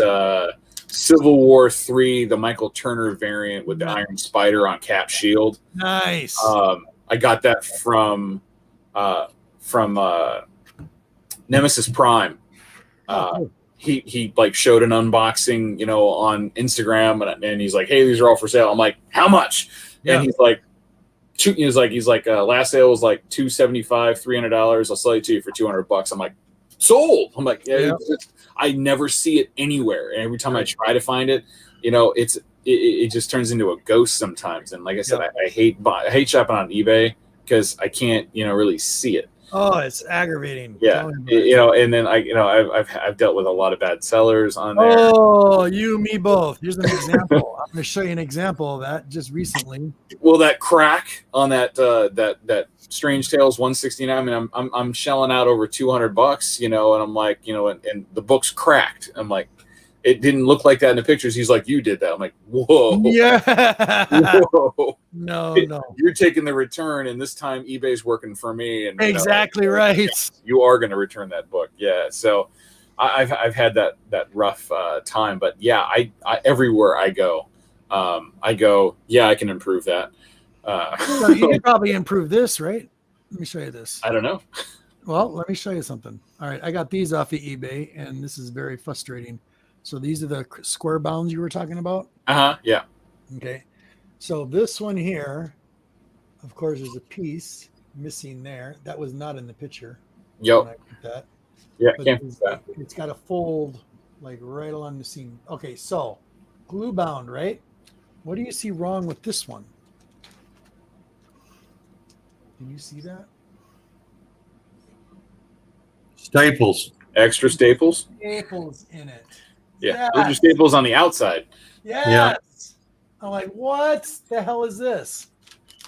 Civil War 3, the Michael Turner variant with the Iron Spider on cap shield. Nice. I got that from Nemesis Prime. He like showed an unboxing, on Instagram, and he's like, "Hey, these are all for sale." I'm like, "How much?" Yeah. And he's like, last sale was like $275, $300. I'll sell it to you for $200. I'm like, sold. I'm like, yeah. I never see it anywhere, and every time I try to find it, it just turns into a ghost sometimes. And like I said, I hate shopping on eBay because I can't, really see it. Oh, it's aggravating. Yeah, and then I've dealt with a lot of bad sellers on there. Oh, you, me both. Here's an example. I'm going to show you an example of that just recently. Well, that crack on that Strange Tales 169. I mean, I'm shelling out over $200, and I'm like, and the book's cracked. I'm like, it didn't look like that in the pictures. He's like, you did that. I'm like, whoa. Yeah. Whoa. No. You're taking the return, and this time eBay's working for me. And exactly right. You are going to return that book. Yeah. So I've had that rough time, but yeah, I everywhere I go, yeah, I can improve that. So you could probably improve this, right? Let me show you this. I don't know. Well, let me show you something. All right. I got these off of eBay, and this is very frustrating. So these are the square bounds you were talking about? Yeah. Okay. So this one here, of course, there's a piece missing there. That was not in the picture. Yep. That. Yeah, But can't put that. it's got a fold like right along the seam. Okay, so glue bound, right? What do you see wrong with this one? Can you see that? Staples. Extra staples. Staples in it. Yeah, those are staples on the outside. Yes. Yeah. I'm like, what the hell is this?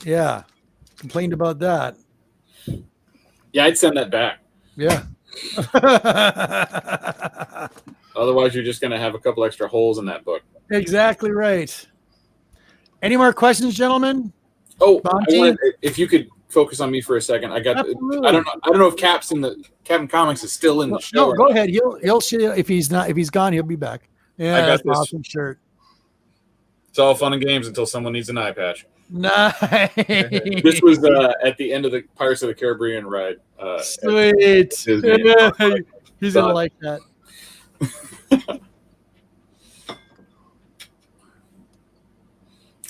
Yeah. Complained about that. Yeah, I'd send that back. Yeah. Otherwise, you're just going to have a couple extra holes in that book. Exactly right. Any more questions, gentlemen? Oh, Monty? if you could focus on me for a second. Absolutely. I don't know if Captain Comics is still in the show. No, go ahead. He'll show if he's gone, he'll be back. Yeah, I got that's an this. awesome shirt. It's all fun and games until someone needs an eye patch. Nice. This was at the end of the Pirates of the Caribbean ride. Sweet. Disney. He's gonna like that.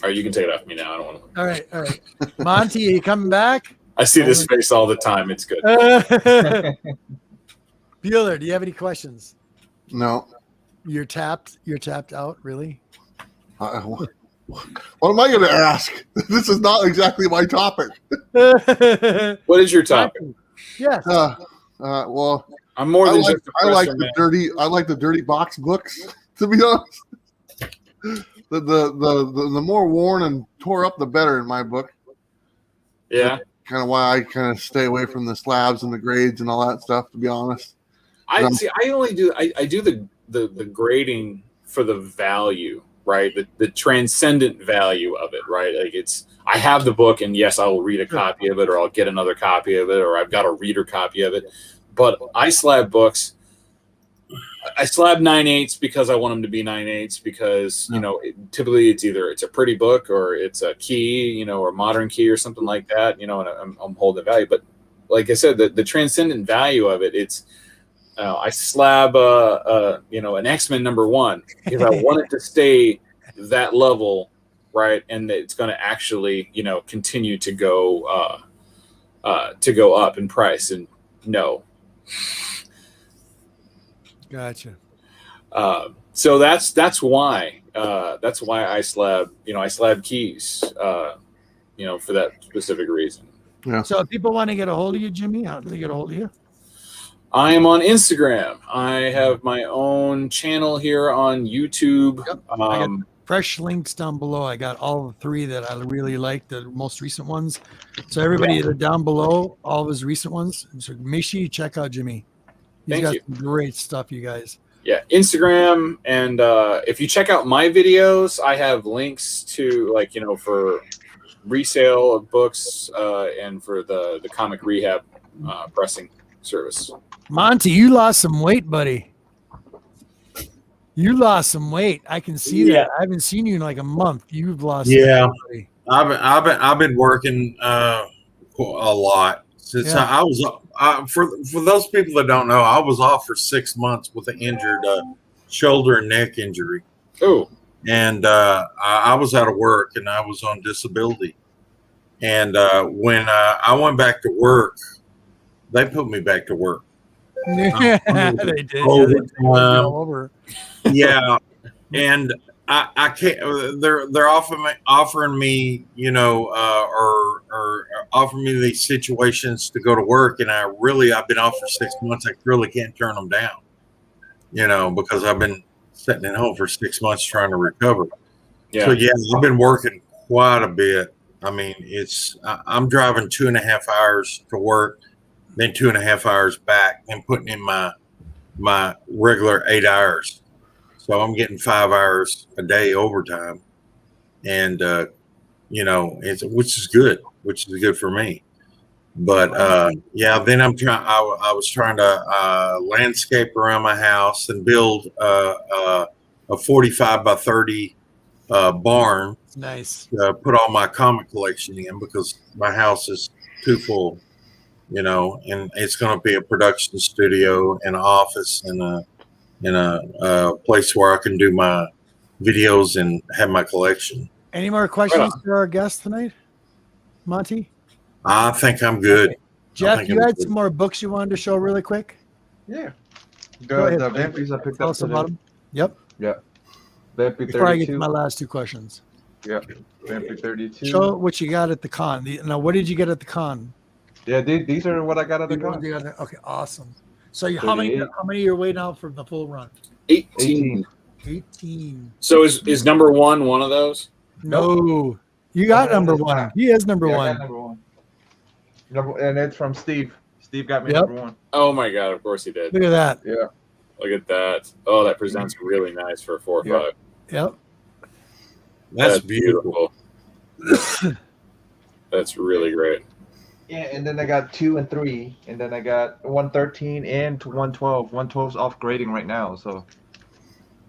All right, you can take it off me now. I don't want to. All right. Monty, are you coming back? I see this face all the time. It's good. Bueller, do you have any questions? No. You're tapped out, really? What am I going to ask? This is not exactly my topic. What is your topic? Yes. Well, I'm more than just a I like presser, the man. dirty box books. To be honest, the more worn and tore up, the better in my book. Yeah. Kind of why I kind of stay away from the slabs and the grades and all that stuff. To be honest, I do the grading for the value, right? The transcendent value of it, right? Like I have the book, and yes, I will read a copy of it, or I'll get another copy of it, or I've got a reader copy of it. But I slab books. I slab 9/8 because I want them to be 9/8 because typically it's a pretty book or it's a key, or a modern key or something like that, and I'm holding the value. But like I said, the transcendent value of it, it's I slab an X-Men #1 because I want it to stay that level, right? And it's going to actually continue to go up in price. And no. Gotcha. So that's why I slab I slab keys for that specific reason. Yeah. So if people want to get a hold of you, Jimmy, how do they get a hold of you? I am on Instagram. I have my own channel here on YouTube. Yep. I got fresh links down below. I got all the 3 that I really like, the most recent ones. So everybody down below, all of his recent ones. So make sure you check out Jimmy. He's got some great stuff, you guys. Yeah, Instagram, and if you check out my videos, I have links to for resale of books and for the comic rehab pressing service. Monty, you lost some weight, buddy. You lost some weight. I can see that. I haven't seen you in like a month. You've lost. Yeah, some weight, buddy. I've been working a lot since I was. For those people that don't know, I was off for 6 months with an injured shoulder and neck injury. Oh, and I was out of work and I was on disability. And when I went back to work, they put me back to work. Yeah, they did. Overtime. All over. Yeah, and I can't. They're offering me, or offering me these situations to go to work, and I've been off for 6 months. I really can't turn them down, because I've been sitting at home for 6 months trying to recover. Yeah. So yeah, I've been working quite a bit. I mean, I'm driving 2.5 hours to work, then 2.5 hours back, and putting in my regular 8 hours. So I'm getting 5 hours a day overtime, and which is good for me. But then I was trying to landscape around my house and build a 45 by 30 barn. Nice. Put all my comic collection in because my house is too full, and it's going to be a production studio and an office and a place where I can do my videos and have my collection. Any more questions for our guest tonight, Monty? I think I'm good. Okay. Jeff, you had some more books you wanted to show really quick? Yeah. Go ahead. The vampires I picked Tell up us about them. Yep. Yeah. Vampire Before I get 32. to my last 2 questions. Yeah. Vampire 32. Show what you got at the con. Now, what did you get at the con? Yeah, these are what I got at the con. Okay, awesome. So how many 38. you're waiting out for the full run? 18. 18. So is number one of those? No. You got number It's one. not. He has number Yeah, I one. got number 1. And it's from Steve. Steve got me Yep. number 1. Oh my god! Of course he did. Look at that. Yeah. Look at that. Oh, that presents really nice for a 4 or Yeah. 5. Yep. That's beautiful. That's really great. Yeah, and then I got 2 and 3, and then I got 113 and 112. 112's off grading right now, so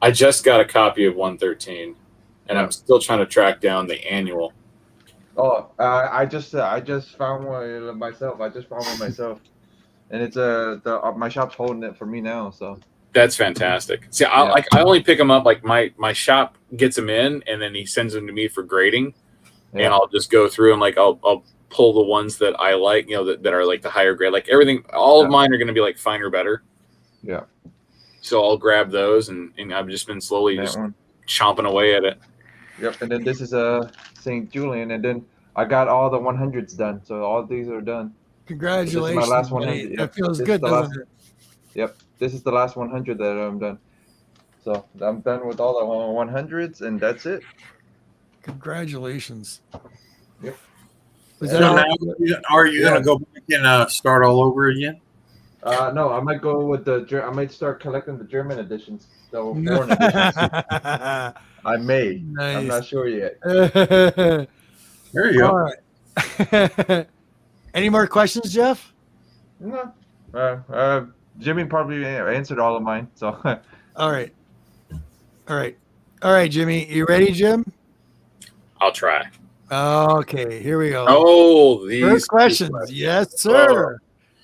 I just got a copy of 113, and I'm still trying to track down the annual. I just found one myself. I just found one myself, and it's my shop's holding it for me now. So That's fantastic. See, I only pick them up like my shop gets them in, and then he sends them to me for grading, and I'll just go through and like I'll pull the ones that I like, you know, that are like the higher grade. Like everything, all of mine are going to be like finer, better. Yeah. So I'll grab those, and I've just been slowly just chomping away at it. Yep. And then this is St. Julian, and then I got all the 100s done. So all these are done. Congratulations. This is my last buddy. 100. That feels This is good, the doesn't last- it? Yep. This is the last 100 that I'm done. So I'm done with all the 100s, and that's it. Congratulations. Yep. Was So that all? now, are you going to go back and start all over again? No, I might go with I might start collecting the German editions, the foreign editions. I may. Nice. I'm not sure yet. There you go. All right. Any more questions, Jeff? No. Jimmy probably answered all of mine. So. All right. All right. All right, Jimmy. You ready, Jim? I'll try. Okay, here we go. Oh, these First questions. Yes, sir.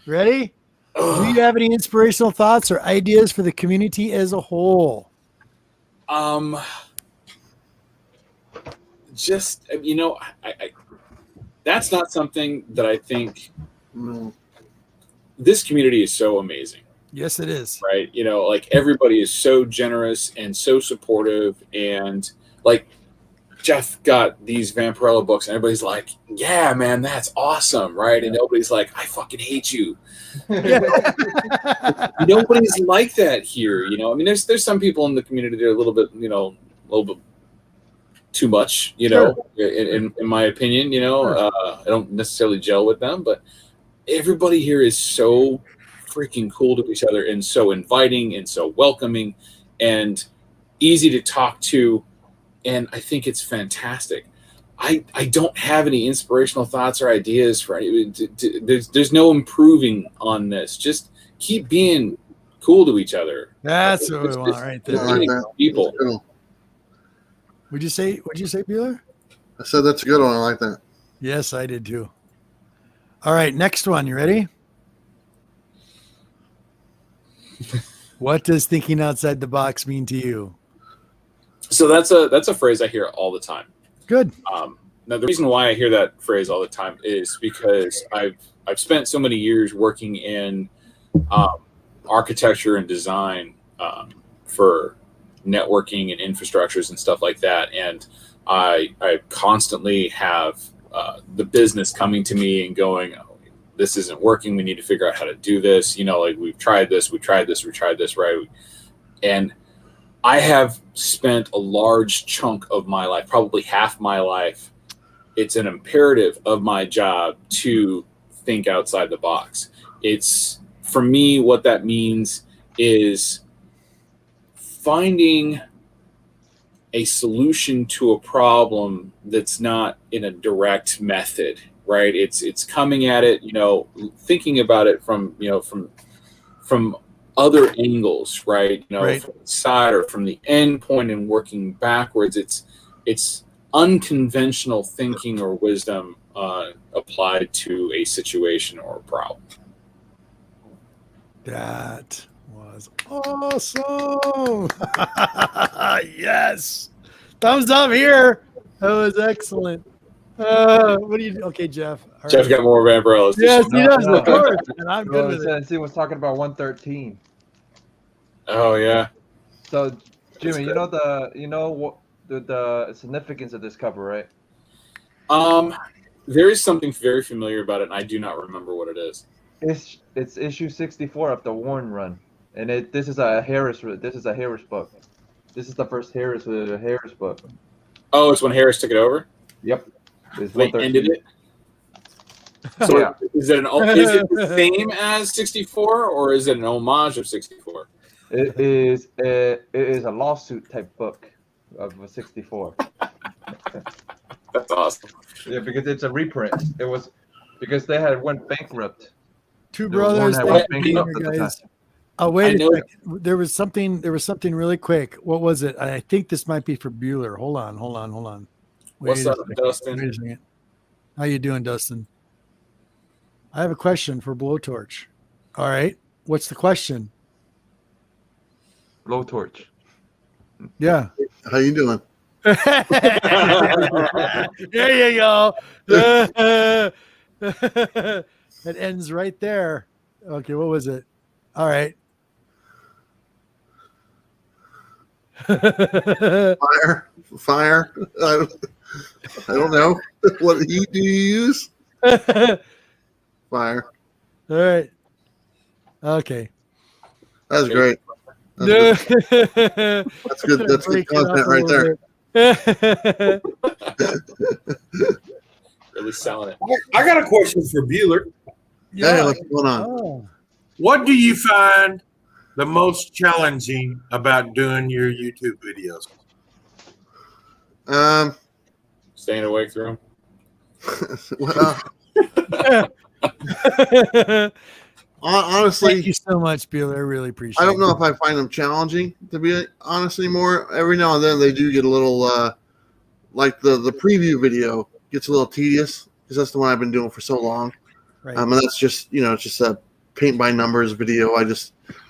Ready? Do you have any inspirational thoughts or ideas for the community as a whole? Just I that's not something that I think. This community is so amazing. Yes, it is. Right? You know, like everybody is so generous and so supportive, and like Jeff got these Vampirella books, and everybody's like, "Yeah, man, that's awesome!" Right? And nobody's like, "I fucking hate you." Nobody's like that here. You know, I mean, there's some people in the community that are a little bit, a little bit too much. In my opinion, I don't necessarily gel with them, but everybody here is so freaking cool to each other, and so inviting, and so welcoming, and easy to talk to. And I think it's fantastic. I don't have any inspirational thoughts or ideas for any. There's no improving on this. Just keep being cool to each other. That's what we want right there. I like that. People. What'd you say, Bueller? I said that's a good one. I like that. Yes, I did too. All right, next one. You ready? What does thinking outside the box mean to you? So that's a phrase I hear all the time. Good. Now the reason why I hear that phrase all the time is because I've spent so many years working in architecture and design for networking and infrastructures and stuff like that, and I constantly have the business coming to me and going, oh, "This isn't working. We need to figure out how to do this." Like we've tried this, right? And I have spent a large chunk of my life, probably half my life. It's an imperative of my job to think outside the box. It's, for me, what that means is finding a solution to a problem that's not in a direct method, right? It's coming at it, thinking about it from other angles, right? Right. From the side or from the end point and working backwards. It's unconventional thinking or wisdom applied to a situation or a problem. That was awesome. Yes. Thumbs up here. That was excellent. What do you do? Okay, Jeff. All Jeff right. got more Vampirellas. Yes, he does, No. of course. And I'm good with it. Since he was talking about 113. Oh yeah. So, Jimmy, you know the significance of this cover, right? There is something very familiar about it, and I do not remember what it is. It's issue 64 of the Warren run, and this is a Harris book. This is the first Harris book. Oh, it's when Harris took it over. Yep. It's They 113. ended it. So Yeah. is it the same as 64, or is it an homage of 64? It is a lawsuit type book of 64. That's awesome. Yeah, because it's a reprint. It was because they had went bankrupt. Two There was one brothers. that thank went you, bankrupt at the guys. time. Oh, wait I a know- second. There was something really quick. What was it? I think this might be for Bueller. Hold on. Wait What's a up, second. Dustin? Wait a second. How you doing, Dustin? I have a question for Blowtorch. All right. What's the question? Blowtorch. Yeah. How you doing? There you go. It ends right there. Okay, what was it? All right. Fire. I don't know. What heat do you use? Fire. All right. Okay. That's great. That's good. That's good content right there. Really selling it. I got a question for Bueller. Hey, what's going on? Oh. What do you find the most challenging about doing your YouTube videos? Staying awake through Well, honestly, Thank you so much, Bueller. I really appreciate it. I don't know if I find them challenging, to be honest anymore. Every now and then they do get a little, like the preview video gets a little tedious because that's the one I've been doing for so long. Right. And that's just, it's just a paint by numbers video. I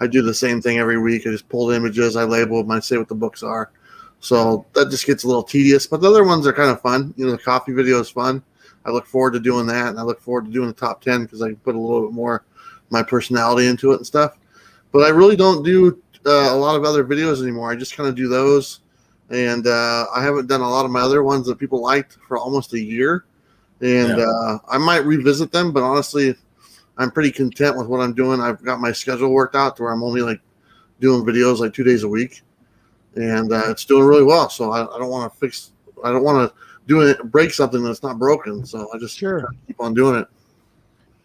do the same thing every week. I just pull the images, I label them, I say what the books are. So that just gets a little tedious, but the other ones are kind of fun. The coffee video is fun. I look forward to doing that, and I look forward to doing the top 10 because I can put a little bit more my personality into it and stuff. But I really don't do a lot of other videos anymore. I just kind of do those, and I haven't done a lot of my other ones that people liked for almost a year. And I might revisit them, but honestly, I'm pretty content with what I'm doing. I've got my schedule worked out to where I'm only like doing videos like 2 days a week, and it's doing really well. So I don't want to break something that's not broken. So I just keep on doing it.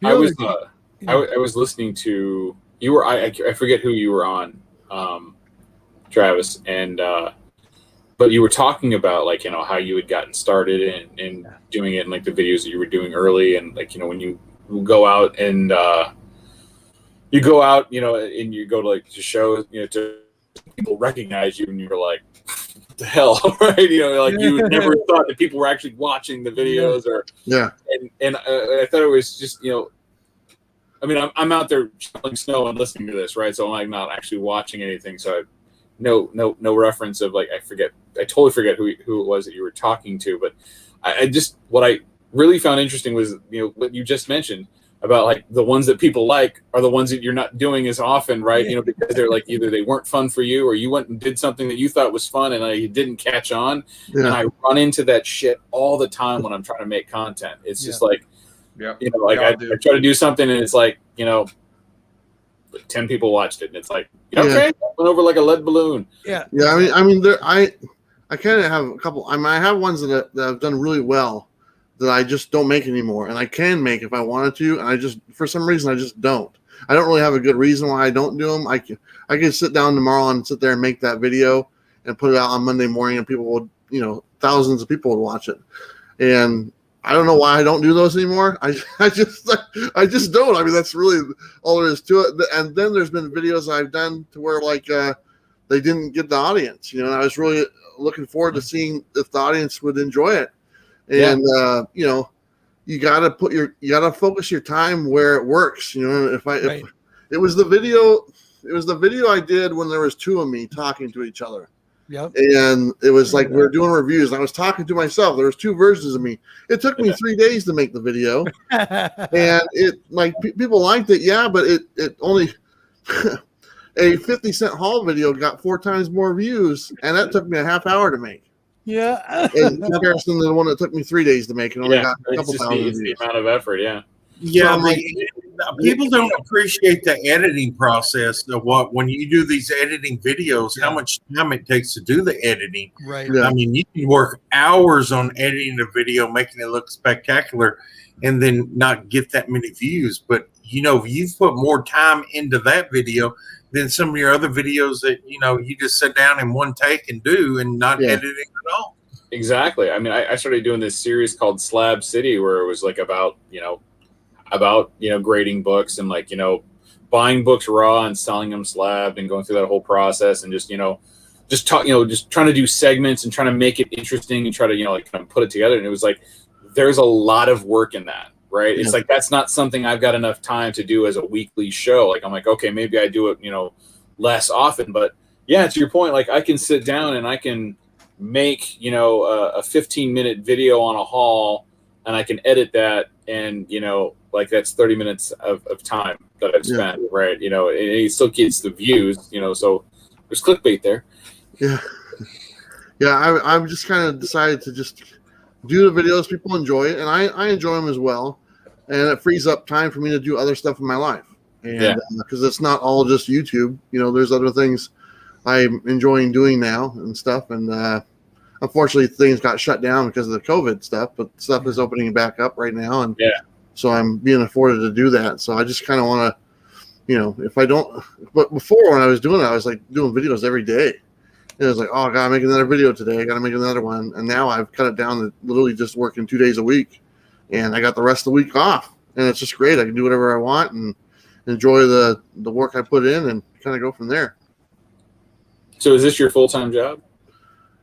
I was listening to you were I forget who you were on, Travis, and but you were talking about like how you had gotten started and doing it, and like the videos that you were doing early, and like when you go out and and you go to like to shows, to people recognize you, and you're like, what the hell, right? Like you never thought that people were actually watching the videos, or and I thought it was just I mean, I'm out there shoveling snow and listening to this, right? So I'm like not actually watching anything, so I no reference of like I totally forget who it was that you were talking to, but I just what I really found interesting was what you just mentioned about like the ones that people like are the ones that you're not doing as often, right? Because they're like either they weren't fun for you, or you went and did something that you thought was fun and you didn't catch on. And I run into that shit all the time when I'm trying to make content. It's just like, like I try to do something and it's like, 10 people watched it and it's like, okay, went over like a lead balloon. I mean, I kind of have a couple. I mean, I have ones that have done really well that I just don't make anymore, and I can make if I wanted to, and I just for some reason I just don't. I don't really have a good reason why I don't do them. I can sit down tomorrow and sit there and make that video and put it out on Monday morning, and people would, thousands of people would watch it, and I don't know why I don't do those anymore. I just don't. I mean, that's really all there is to it. And then there's been videos I've done to where like they didn't get the audience, and I was really looking forward to seeing if the audience would enjoy it. And you gotta focus your time where it works. If it was the video I did when there was two of me talking to each other. Yep. And it was like we were doing reviews and I was talking to myself. There was two versions of me. It took me 3 days to make the video. And it like people liked it, but it only a 50-cent haul video got 4 times more views, and that took me a half hour to make. Yeah. In comparison to the one that took me 3 days to make and only got a couple thousand views. The amount of effort, Yeah, so people don't appreciate the editing process of when you do these editing videos, how much time it takes to do the editing. Right. Yeah. I mean, you can work hours on editing a video, making it look spectacular, and then not get that many views. But, you've put more time into that video than some of your other videos that, you just sit down in one take and do and not editing at all. Exactly. I mean, I started doing this series called Slab City, where it was like about grading books and like, buying books raw and selling them slabbed and going through that whole process and just trying to do segments and trying to make it interesting and try to, kind of put it together. And it was like, there's a lot of work in that, right? It's like, that's not something I've got enough time to do as a weekly show. Like, I'm like, okay, maybe I do it, less often, but yeah, to your point, like I can sit down and I can make, a 15-minute video on a haul and I can edit that. And, like that's 30 minutes of time that I've spent, right? And it still gets the views, so there's clickbait there. Yeah. Yeah. I've just kind of decided to just do the videos. People enjoy it. And I enjoy them as well. And it frees up time for me to do other stuff in my life. And because it's not all just YouTube, there's other things I'm enjoying doing now and stuff. And unfortunately, things got shut down because of the COVID stuff, but stuff is opening back up right now. And so I'm being afforded to do that. So I just kind of want to, if I don't, but before when I was doing it, I was like doing videos every day. And it was like, oh, I got to make another video today. I got to make another one. And now I've cut it down to literally just working 2 days a week. And I got the rest of the week off. And it's just great. I can do whatever I want and enjoy the work I put in and kind of go from there. So is this your full-time job?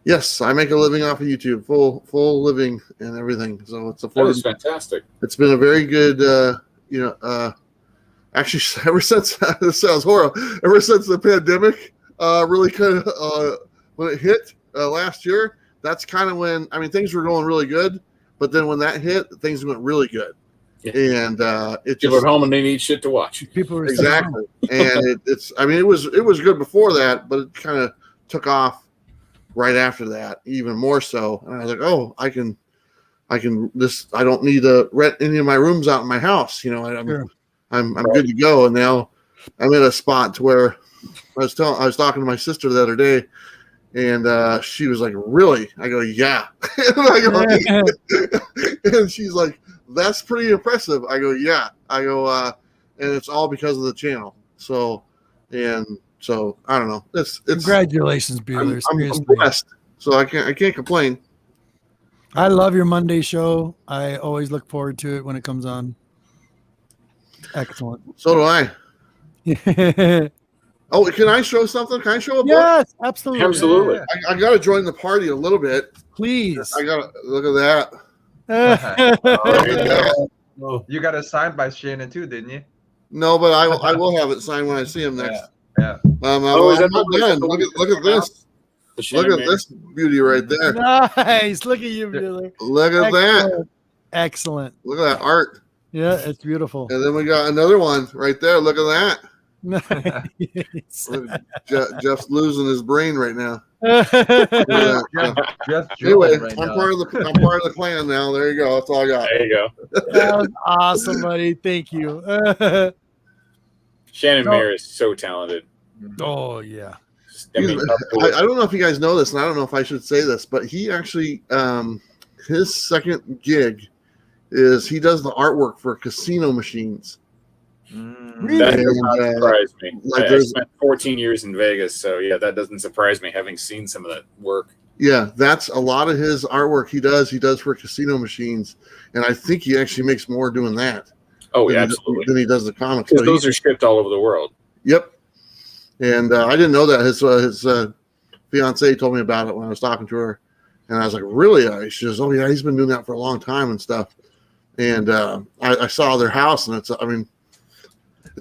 Yes, I make a living off of YouTube, full living and everything. So it's That is fantastic. It's been a very good, actually, ever since this sounds horrible. Ever since the pandemic, really kind of when it hit last year, that's kind of when things were going really good, but then when that hit, things went really good. Yeah. And it people just at home and they need shit to watch. People are exactly, and it was good before that, but it kind of took off right after that, even more so. And I was like, oh, I can this. I don't need to rent any of my rooms out in my house. I'm good to go. And now I'm in a spot to where I was talking to my sister the other day, and she was like, "Really?" I go, "Yeah." And she's like, "That's pretty impressive." I go, "Yeah." I go, and it's all because of the channel. So I don't know. It's congratulations, Bueller. I'm blessed, so I can't complain. I love your Monday show. I always look forward to it when it comes on. Excellent. So do I. Oh, can I show something? Can I show a book? Yes, absolutely. Absolutely. I got to join the party a little bit. Please. I got to look at that. You got it signed by Shannon too, didn't you? No, but I will have it signed when I see him next. Yeah. I'm not done. Look at this. Look at this beauty right there. Nice. Look at you, Bueller. Look at that. Excellent. Look at that art. Yeah, it's beautiful. And then we got another one right there. Look at that. Nice. Jeff's losing his brain right now. Just anyway, right I'm now. part of the plan now. There you go. That's all I got. There you go. That was awesome, buddy. Thank you. Shannon Mayer is so talented. Oh yeah. I don't know if you guys know this, and I don't know if I should say this, but he actually his second gig is he does the artwork for casino machines. That does not surprise me. Like I spent 14 years in Vegas, so yeah, that doesn't surprise me having seen some of that work. Yeah, that's a lot of his artwork he does for casino machines, and I think he actually makes more doing that. Oh yeah, absolutely. Than he does the comics. Because those are shipped all over the world. Yep. And I didn't know that his fiance told me about it when I was talking to her, and I was like, "Really?" She goes, "Oh yeah, he's been doing that for a long time and stuff." And I saw their house, and it's a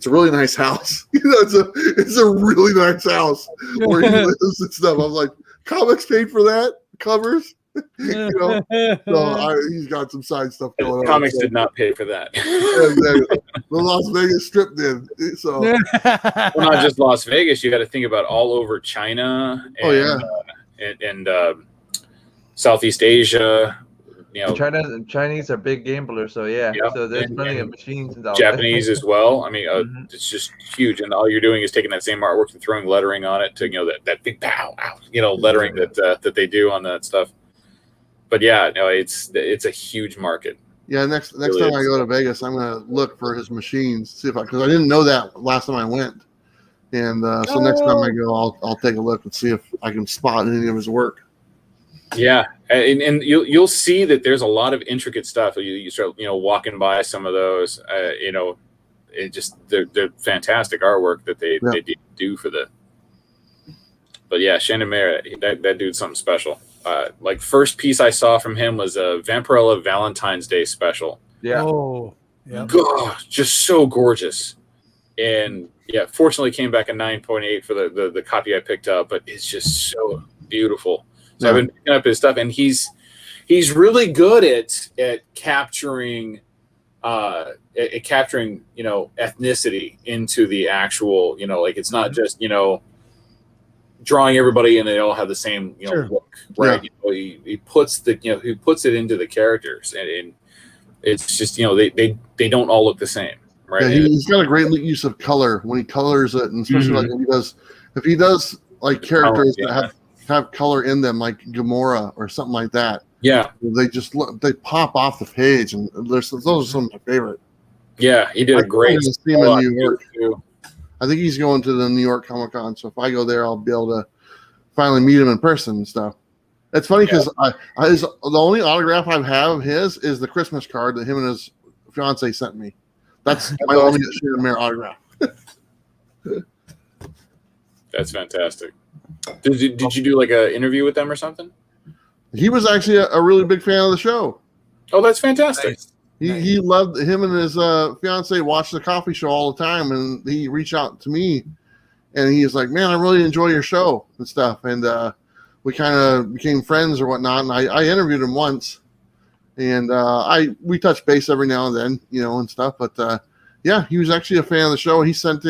really nice house. It's a really nice house where he lives and stuff. I was like, comics paid for that covers, So he's got some side stuff going on. Comics did not pay for that. Exactly. The Las Vegas Strip did. So well, not just Las Vegas. You got to think about all over China. And, and Southeast Asia. Chinese are big gamblers, so yeah. Yep, So there's and- plenty of and machines out Japanese as well. I mean, Mhm. it's just huge, and all you're doing is taking that same artwork and throwing lettering on it to that big pow, lettering that they do on that stuff. But yeah, no, it's a huge market. Yeah, next Really time I is. go to Vegas, I'm gonna look for his machines, see if because I didn't know that last time I went, and so next time I go, I'll take a look and see if I can spot any of his work. Yeah, and you'll see that there's a lot of intricate stuff. You start walking by some of those, it just they're fantastic artwork that they do for the. But yeah, Shannon Mayer, that dude's something special. Like first piece I saw from him was a Vampirella Valentine's Day special. Yeah. Oh, yeah. God, just so gorgeous. And yeah, fortunately came back a 9.8 for the copy I picked up, but it's just so beautiful. So I've been picking up his stuff, and he's really good at capturing ethnicity into the actual, like it's not just drawing everybody and they all have the same look, right? Yeah. He puts he puts it into the characters, and it's just they don't all look the same, right? Yeah, he's got a great use of color when he colors it, and especially like when if he does like characters that have color in them, like Gamora or something like that. Yeah, they pop off the page, and those are some of my favorite. Yeah, he did a great. See him in New York. I think he's going to the New York Comic Con, so if I go there, I'll be able to finally meet him in person and stuff. It's funny because the only autograph I have of his is the Christmas card that him and his fiance sent me. That's my only Shannon Mayer autograph. That's fantastic. Did you do like an interview with them or something? He was actually a really big fan of the show. Oh, that's fantastic. Nice. He loved him and his fiance watched the coffee show all the time, and he reached out to me, and he's like, "Man, I really enjoy your show and stuff." And we kind of became friends or whatnot. And I interviewed him once, and we touch base every now and then, and stuff. But yeah, he was actually a fan of the show. He sent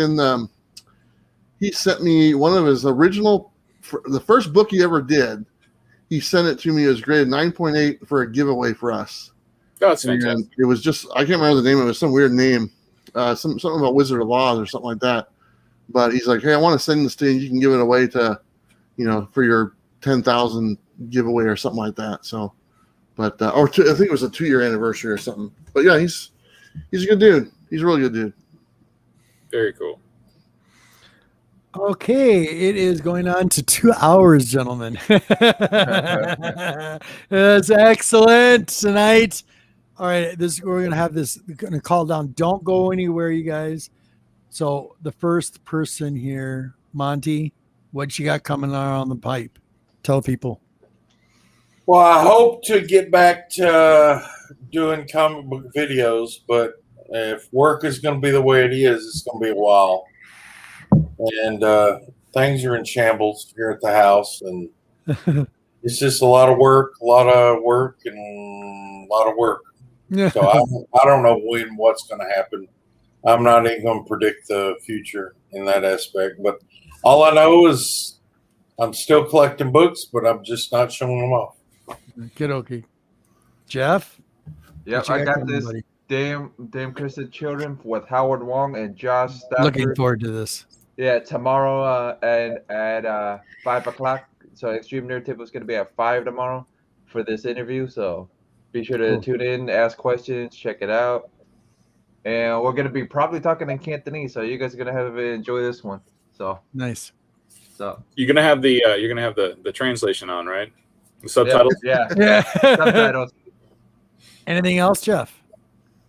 me one of his original, the first book he ever did. He sent it to me. It was graded 9.8 for a giveaway for us. Oh, that's fantastic. And it was just, I can't remember the name. It was some weird name, something about Wizard of Oz or something like that. But he's like, "Hey, I want to send this to you. You can give it away to, for your 10,000 giveaway or something like that." So, but I think it was a 2-year anniversary or something. But yeah, he's a good dude. He's a really good dude. Very cool. Okay, it is going on to 2 hours, gentlemen. That's excellent tonight. All right, we're gonna have this. We're gonna call down. Don't go anywhere, you guys. So the first person here, Monty, what you got coming on the pipe? Tell people. Well, I hope to get back to doing comic book videos, but if work is going to be the way it is, it's going to be a while. And things are in shambles here at the house, and it's just a lot of work, and a lot of work. So I don't know what's going to happen. I'm not even going to predict the future in that aspect. But all I know is I'm still collecting books, but I'm just not showing them off. Okay. Jeff? Yep, I got this Damn Cursed Children with Howard Wong and Josh Stafford. Looking forward to this. Yeah, tomorrow and at 5 o'clock. So Extreme Nerd Tip is going to be at 5 tomorrow for this interview. So be sure to tune in, ask questions, check it out. And we're going to be probably talking in Cantonese, so you guys are going to enjoy this one. So nice. So you're going to have the translation on, right? The subtitles? Yeah. Subtitles. Anything else, Jeff?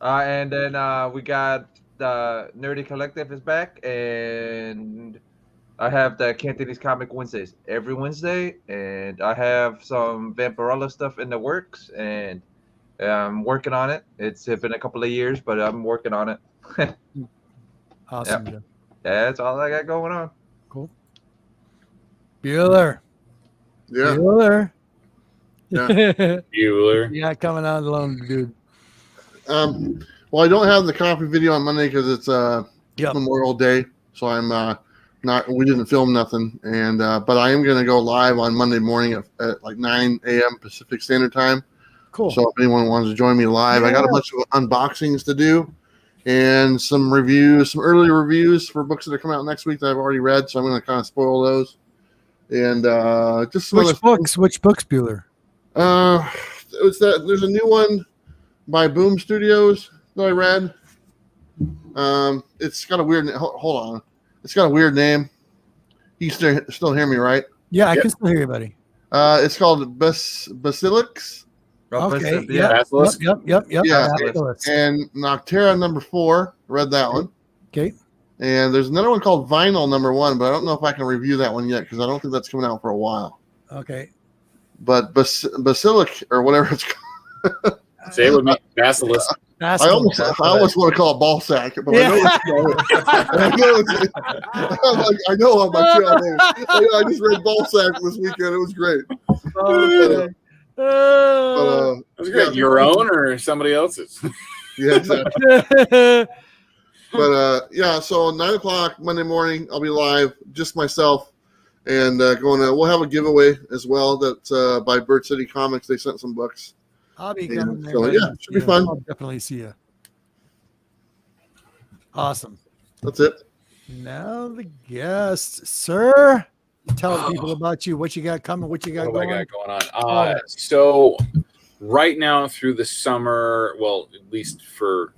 And then we got the Nerdy Collective is back, and I have the Cantonese Comic Wednesdays every Wednesday, and I have some Vampirella stuff in the works, and I'm working on it. It's been a couple of years, but I'm working on it. Awesome. Yep. Yeah, that's all I got going on. Cool. Bueller. Yeah. Bueller. Yeah. Bueller. Yeah, coming out alone, dude. Well, I don't have the coffee video on Monday because it's Memorial Day, so I'm we didn't film nothing, and but I am going to go live on Monday morning at like 9 a.m. Pacific Standard Time Cool. So if anyone wants to join me live, I got a bunch of unboxings to do and some reviews, some early reviews for books that are coming out next week that I've already read. So I'm going to kind of spoil those. And just some Which books? Which books, Bueller? There's a new one by Boom Studios that I read. It's got a weird. Hold on, it's got a weird name. You still hear me, right? Yeah, I can still hear you, buddy. It's called Basilics. Okay. Yeah. Basilisk? Yep. Yeah, Basilisk. and Noctera number 4. Read that one. Okay. And there's another one called Vinyl number 1, but I don't know if I can review that one yet because I don't think that's coming out for a while. Okay. But Basilic or whatever it's called. Say it with me. Basilisk. I almost want to call it ball sack, but I know how my channel. I just read ball sack this weekend. It was great. That's great. Your own or somebody else's? Yeah, exactly. But yeah, so 9:00 Monday morning, I'll be live, just myself, and we'll have a giveaway as well. That by Bird City Comics, they sent some books. I'll be coming there. So yeah, it should be fun. I'll definitely see you. Awesome. That's it. Now the guest, sir. Tell people about you, what you got coming, what you got What going. I got going on. So right now through the summer, well, at least for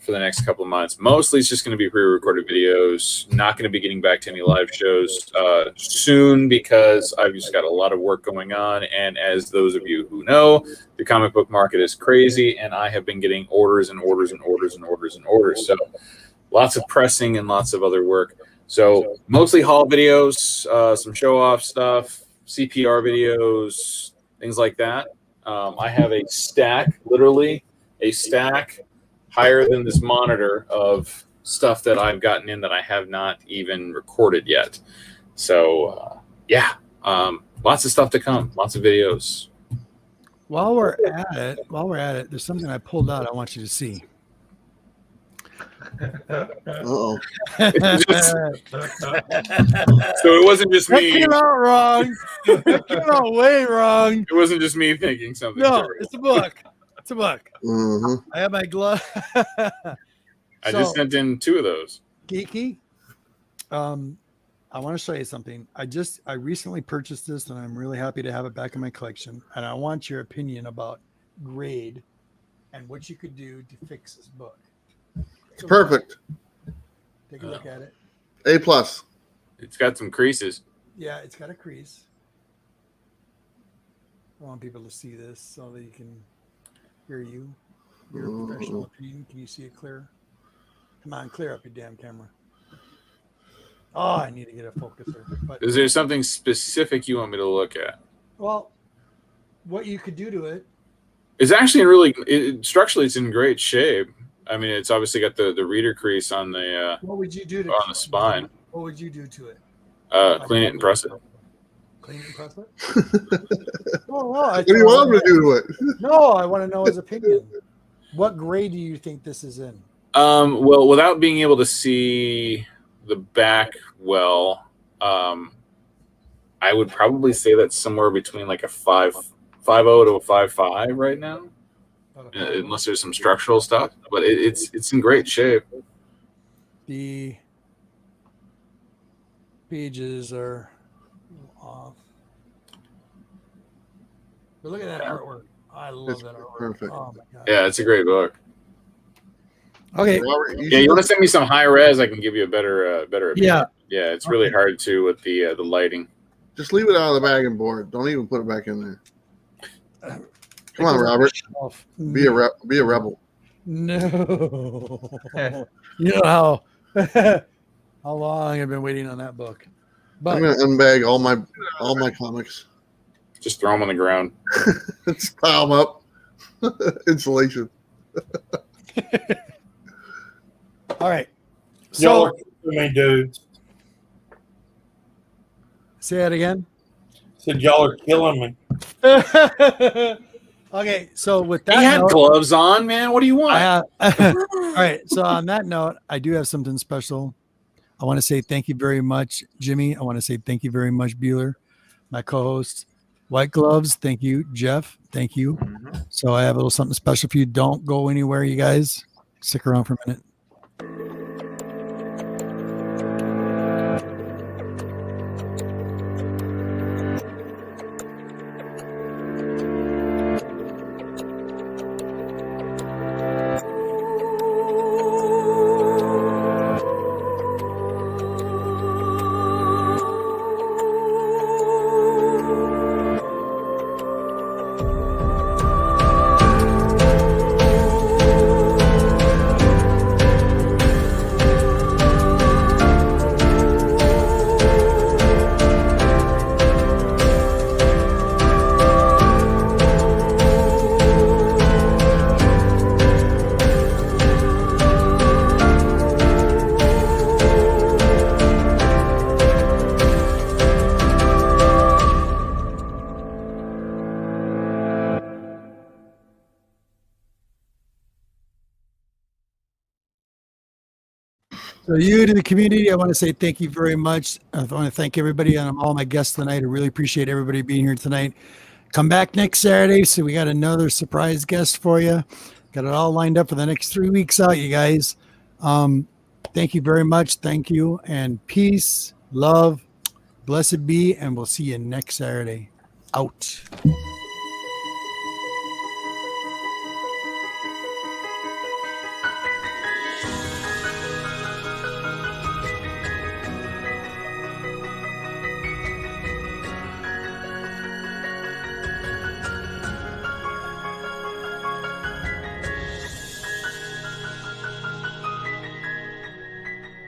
the next couple of months, mostly it's just going to be pre-recorded videos. Not going to be getting back to any live shows soon because I've just got a lot of work going on. And as those of you who know, the comic book market is crazy, and I have been getting orders and orders and orders and orders and orders. So lots of pressing and lots of other work. So mostly haul videos, some show-off stuff, CPR videos, things like that. I have a stack, literally a stack higher than this monitor of stuff that I've gotten in that I have not even recorded yet. So lots of stuff to come, lots of videos. While we're at it, there's something I pulled out I want you to see. Uh-oh. So it wasn't just That me. came out wrong. That came out way wrong. It wasn't just me thinking something. No, terrible. it's a book. It's a book. Mm-hmm. I have my glove. I just sent in 2 of those. Geeky, I want to show you something. I recently purchased this, and I'm really happy to have it back in my collection. And I want your opinion about grade and what you could do to fix this book. Perfect. Take a look at it. A+. It's got some creases. Yeah, it's got a crease. I want people to see this so that you can hear you. Your professional opinion. Can you see it clear? Come on, clear up your damn camera. Oh, I need to get a focuser. But Is there something specific you want me to look at? well, what you could do to it. It's actually structurally, it's in great shape. I mean, it's obviously got the reader crease on the What would you do to on the spine. What would you do to it? Clean it and press it. Clean it and press it? No, What do you want him to do to it? No, I want to know his opinion. What grade do you think this is in? Well, without being able to see the back well, I would probably say that's somewhere between like a 5.0 to a 5.5 right now, unless there's some structural stuff. But it's in great shape. The pages are off. But look at that artwork. I love It's that artwork. perfect. Oh my god. Yeah, it's a great book. Okay. Robert, Yeah, you want to send me some high res? I can give you a better opinion. Yeah. Yeah, it's really hard to with the lighting. just leave it out of the bag and board. Don't even put it back in there. Come on, Robert. Be a rebel. No. You know how long I've been waiting on that book. But I'm gonna unbag all my comics. Just throw them on the ground. Just pile them up. Insulation. all right. Y'all So are killing me, dudes. say that again. Said y'all are killing me. Okay, so with that He had note, gloves on, man. What do you want? all right, so on that note, I do have something special. I want to say thank you very much, Jimmy. I want to say thank you very much, Bueller, my co-host. White Gloves, thank you. Jeff, thank you. So I have a little something special for you. Don't go anywhere, you guys. Stick around for a minute. So you to the community, I want to say thank you very much. I want to thank everybody and all my guests tonight. I really appreciate everybody being here tonight. Come back next Saturday. So we got another surprise guest for you. Got it all lined up for the next 3 weeks out, you guys. Thank you very much. Thank you. And peace, love, blessed be. And we'll see you next Saturday. Out.